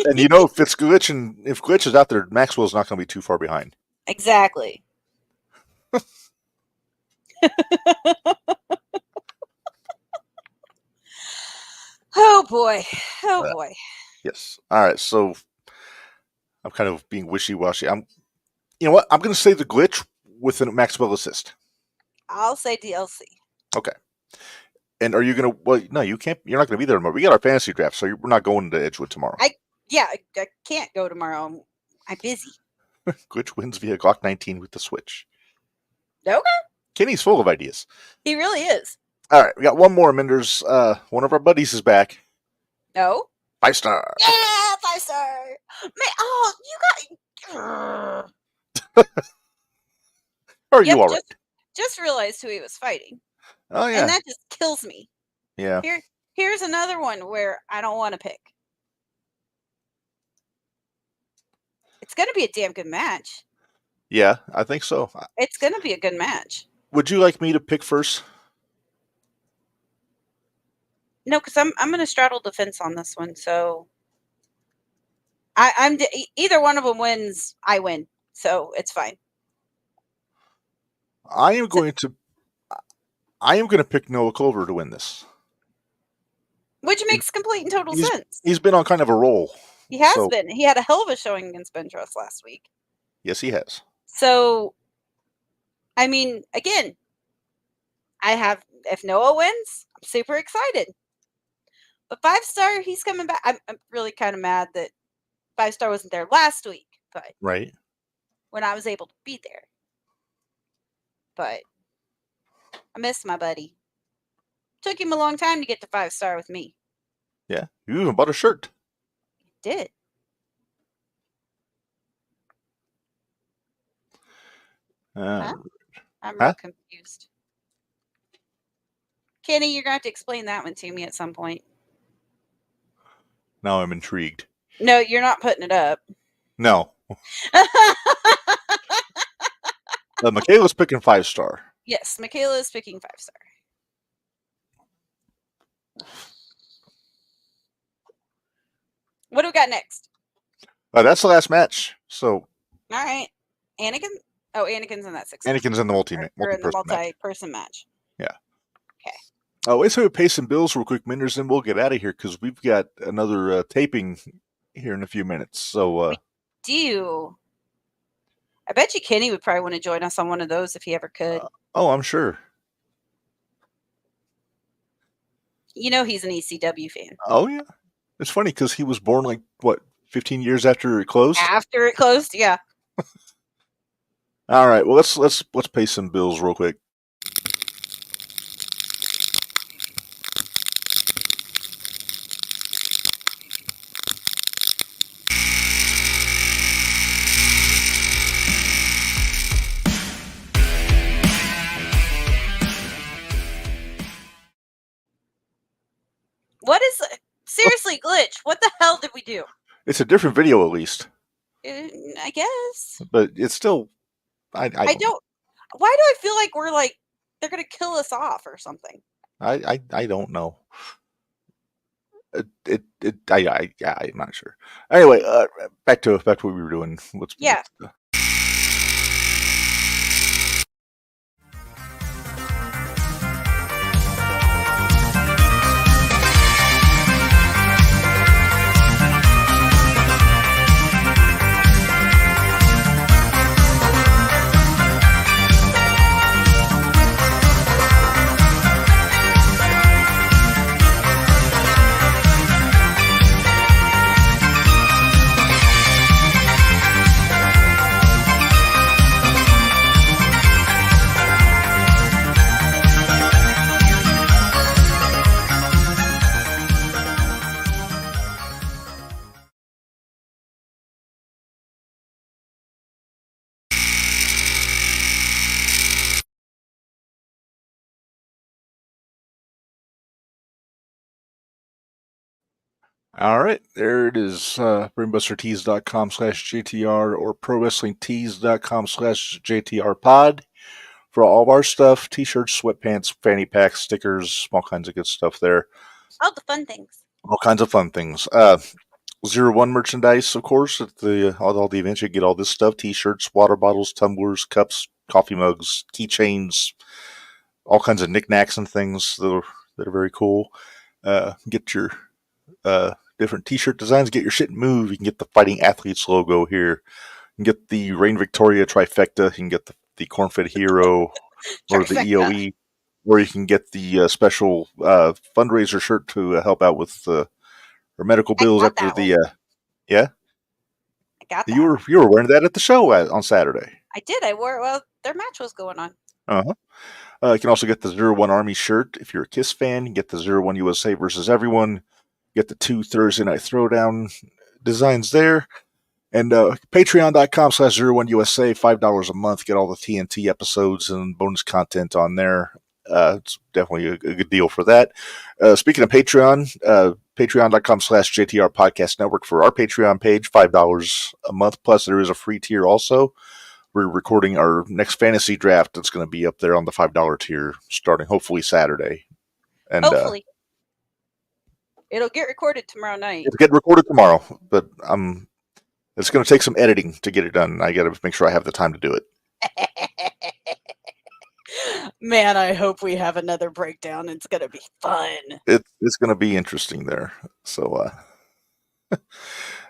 Speaker 1: And if it's Glitch and if Glitch is out there, Maxwell's not going to be too far behind.
Speaker 2: Exactly. Oh boy. Oh boy.
Speaker 1: Yes. All right. So I'm kind of being wishy-washy. You know what? I'm going to say the Glitch with a Maxwell assist.
Speaker 2: I'll say DLC.
Speaker 1: Okay. And are you going to? Well, no, you can't. You're not going to be there tomorrow. We got our fantasy draft, so we're not going to Edgewood tomorrow.
Speaker 2: I can't go tomorrow. I'm busy.
Speaker 1: Glitch wins via Glock 19 with the Switch.
Speaker 2: Okay.
Speaker 1: Kenny's full of ideas.
Speaker 2: He really is.
Speaker 1: All right, we got one more. Minders. One of our buddies is back.
Speaker 2: No.
Speaker 1: 5-star.
Speaker 2: Yeah, 5-star. Man, you got.
Speaker 1: Are you all right?
Speaker 2: Just realized who he was fighting.
Speaker 1: Oh yeah.
Speaker 2: And that just kills me.
Speaker 1: Yeah.
Speaker 2: Here's another one where I don't want to pick. It's going to be a damn good match.
Speaker 1: Yeah, I think so.
Speaker 2: It's going to be a good match.
Speaker 1: Would you like me to pick first?
Speaker 2: No, because I'm going to straddle the fence on this one. So either one of them wins, I win. So it's fine.
Speaker 1: I am going to pick Noah Culver to win this.
Speaker 2: Which makes complete and total sense.
Speaker 1: He's been on kind of a roll.
Speaker 2: He has been. He had a hell of a showing against Bentrust last week.
Speaker 1: Yes, he has.
Speaker 2: So, I mean, again, if Noah wins, I'm super excited. But 5-star, he's coming back. I'm really kind of mad that 5-star wasn't there last week, but
Speaker 1: right
Speaker 2: when I was able to be there. But I miss my buddy. Took him a long time to get to 5-star with me.
Speaker 1: Yeah, you even bought a shirt.
Speaker 2: Did. I'm real confused. Kenny, you're going to have to explain that one to me at some point.
Speaker 1: Now I'm intrigued.
Speaker 2: No, you're not putting it up.
Speaker 1: No. Michaela's picking 5-star.
Speaker 2: Yes, Michaela is picking 5-star. What do we got next?
Speaker 1: That's the last match. So.
Speaker 2: All right. Anakin? Oh, Anakin's in that 6.
Speaker 1: Anakin's in the
Speaker 2: multi-person match.
Speaker 1: Yeah.
Speaker 2: Okay.
Speaker 1: Let's have a pay some bills real quick, Minders, and we'll get out of here because we've got another taping here in a few minutes. So.
Speaker 2: We do. I bet you Kenny would probably want to join us on one of those if he ever could.
Speaker 1: I'm sure.
Speaker 2: You know he's an ECW fan.
Speaker 1: Oh, yeah. It's funny because he was born 15 years after it closed?
Speaker 2: After it closed, yeah.
Speaker 1: All right. Well, let's pay some bills real quick.
Speaker 2: What is seriously Glitch? What the hell did we do?
Speaker 1: It's a different video, at least.
Speaker 2: I guess.
Speaker 1: But it's still. I
Speaker 2: don't. Why do I feel like we're they're gonna kill us off or something?
Speaker 1: I don't know. I'm not sure. Anyway, back to what we were doing.
Speaker 2: Yeah.
Speaker 1: All right, there it is. brainbustertees.com/JTR or prowrestlingtees.com/JTR pod for all of our stuff: t-shirts, sweatpants, fanny packs, stickers, all kinds of good stuff there.
Speaker 2: All the fun things.
Speaker 1: All kinds of fun things. 01 merchandise, of course, at all the events. You get all this stuff: t-shirts, water bottles, tumblers, cups, coffee mugs, keychains, all kinds of knickknacks and things that are very cool. Get your different t-shirt designs. Get your shit moved. You can get the Fighting Athletes logo here. You can get the Reign Victoria trifecta. You can get the Corn-Fed Hero or the EOE. Or you can get the special fundraiser shirt to help out with our medical bills after the yeah.
Speaker 2: I got that.
Speaker 1: You were wearing that at the show on Saturday.
Speaker 2: I did. I wore it while their match was going on.
Speaker 1: Uh-huh. You can also get the 01 Army shirt if you're a KISS fan. You can get the 01 USA versus everyone. You get the 2 Thursday Night Throwdown designs there. And patreon.com/01USA, $5 a month. Get all the TNT episodes and bonus content on there. It's definitely a good deal for that. Speaking of Patreon, patreon.com/JTR Podcast Network for our Patreon page, $5 a month. Plus, there is a free tier also. We're recording our next fantasy draft that's going to be up there on the $5 tier starting hopefully Saturday. And
Speaker 2: hopefully. It'll get recorded tomorrow night.
Speaker 1: It'll get recorded tomorrow, but it's going to take some editing to get it done. I got to make sure I have the time to do it.
Speaker 2: Man, I hope we have another breakdown. It's going to be fun.
Speaker 1: It's going to be interesting there. So,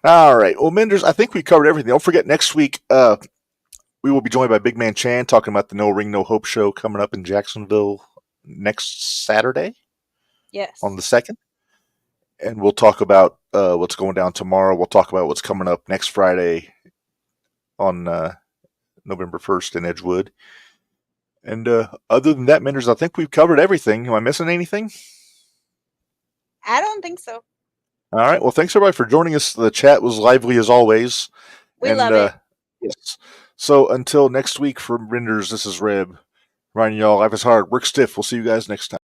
Speaker 1: all right. Well, Minderz, I think we covered everything. Don't forget, next week we will be joined by Big Man Chan talking about the No Ring, No Hope show coming up in Jacksonville next Saturday.
Speaker 2: Yes.
Speaker 1: On the 2nd. And we'll talk about what's going down tomorrow. We'll talk about what's coming up next Friday on November 1st in Edgewood. And other than that, Minderz, I think we've covered everything. Am I missing anything?
Speaker 2: I don't think so.
Speaker 1: All right. Well, thanks everybody for joining us. The chat was lively as always.
Speaker 2: We love it.
Speaker 1: Yes. So until next week for Minderz, this is Reb. Ryan, y'all, life is hard. Work stiff. We'll see you guys next time.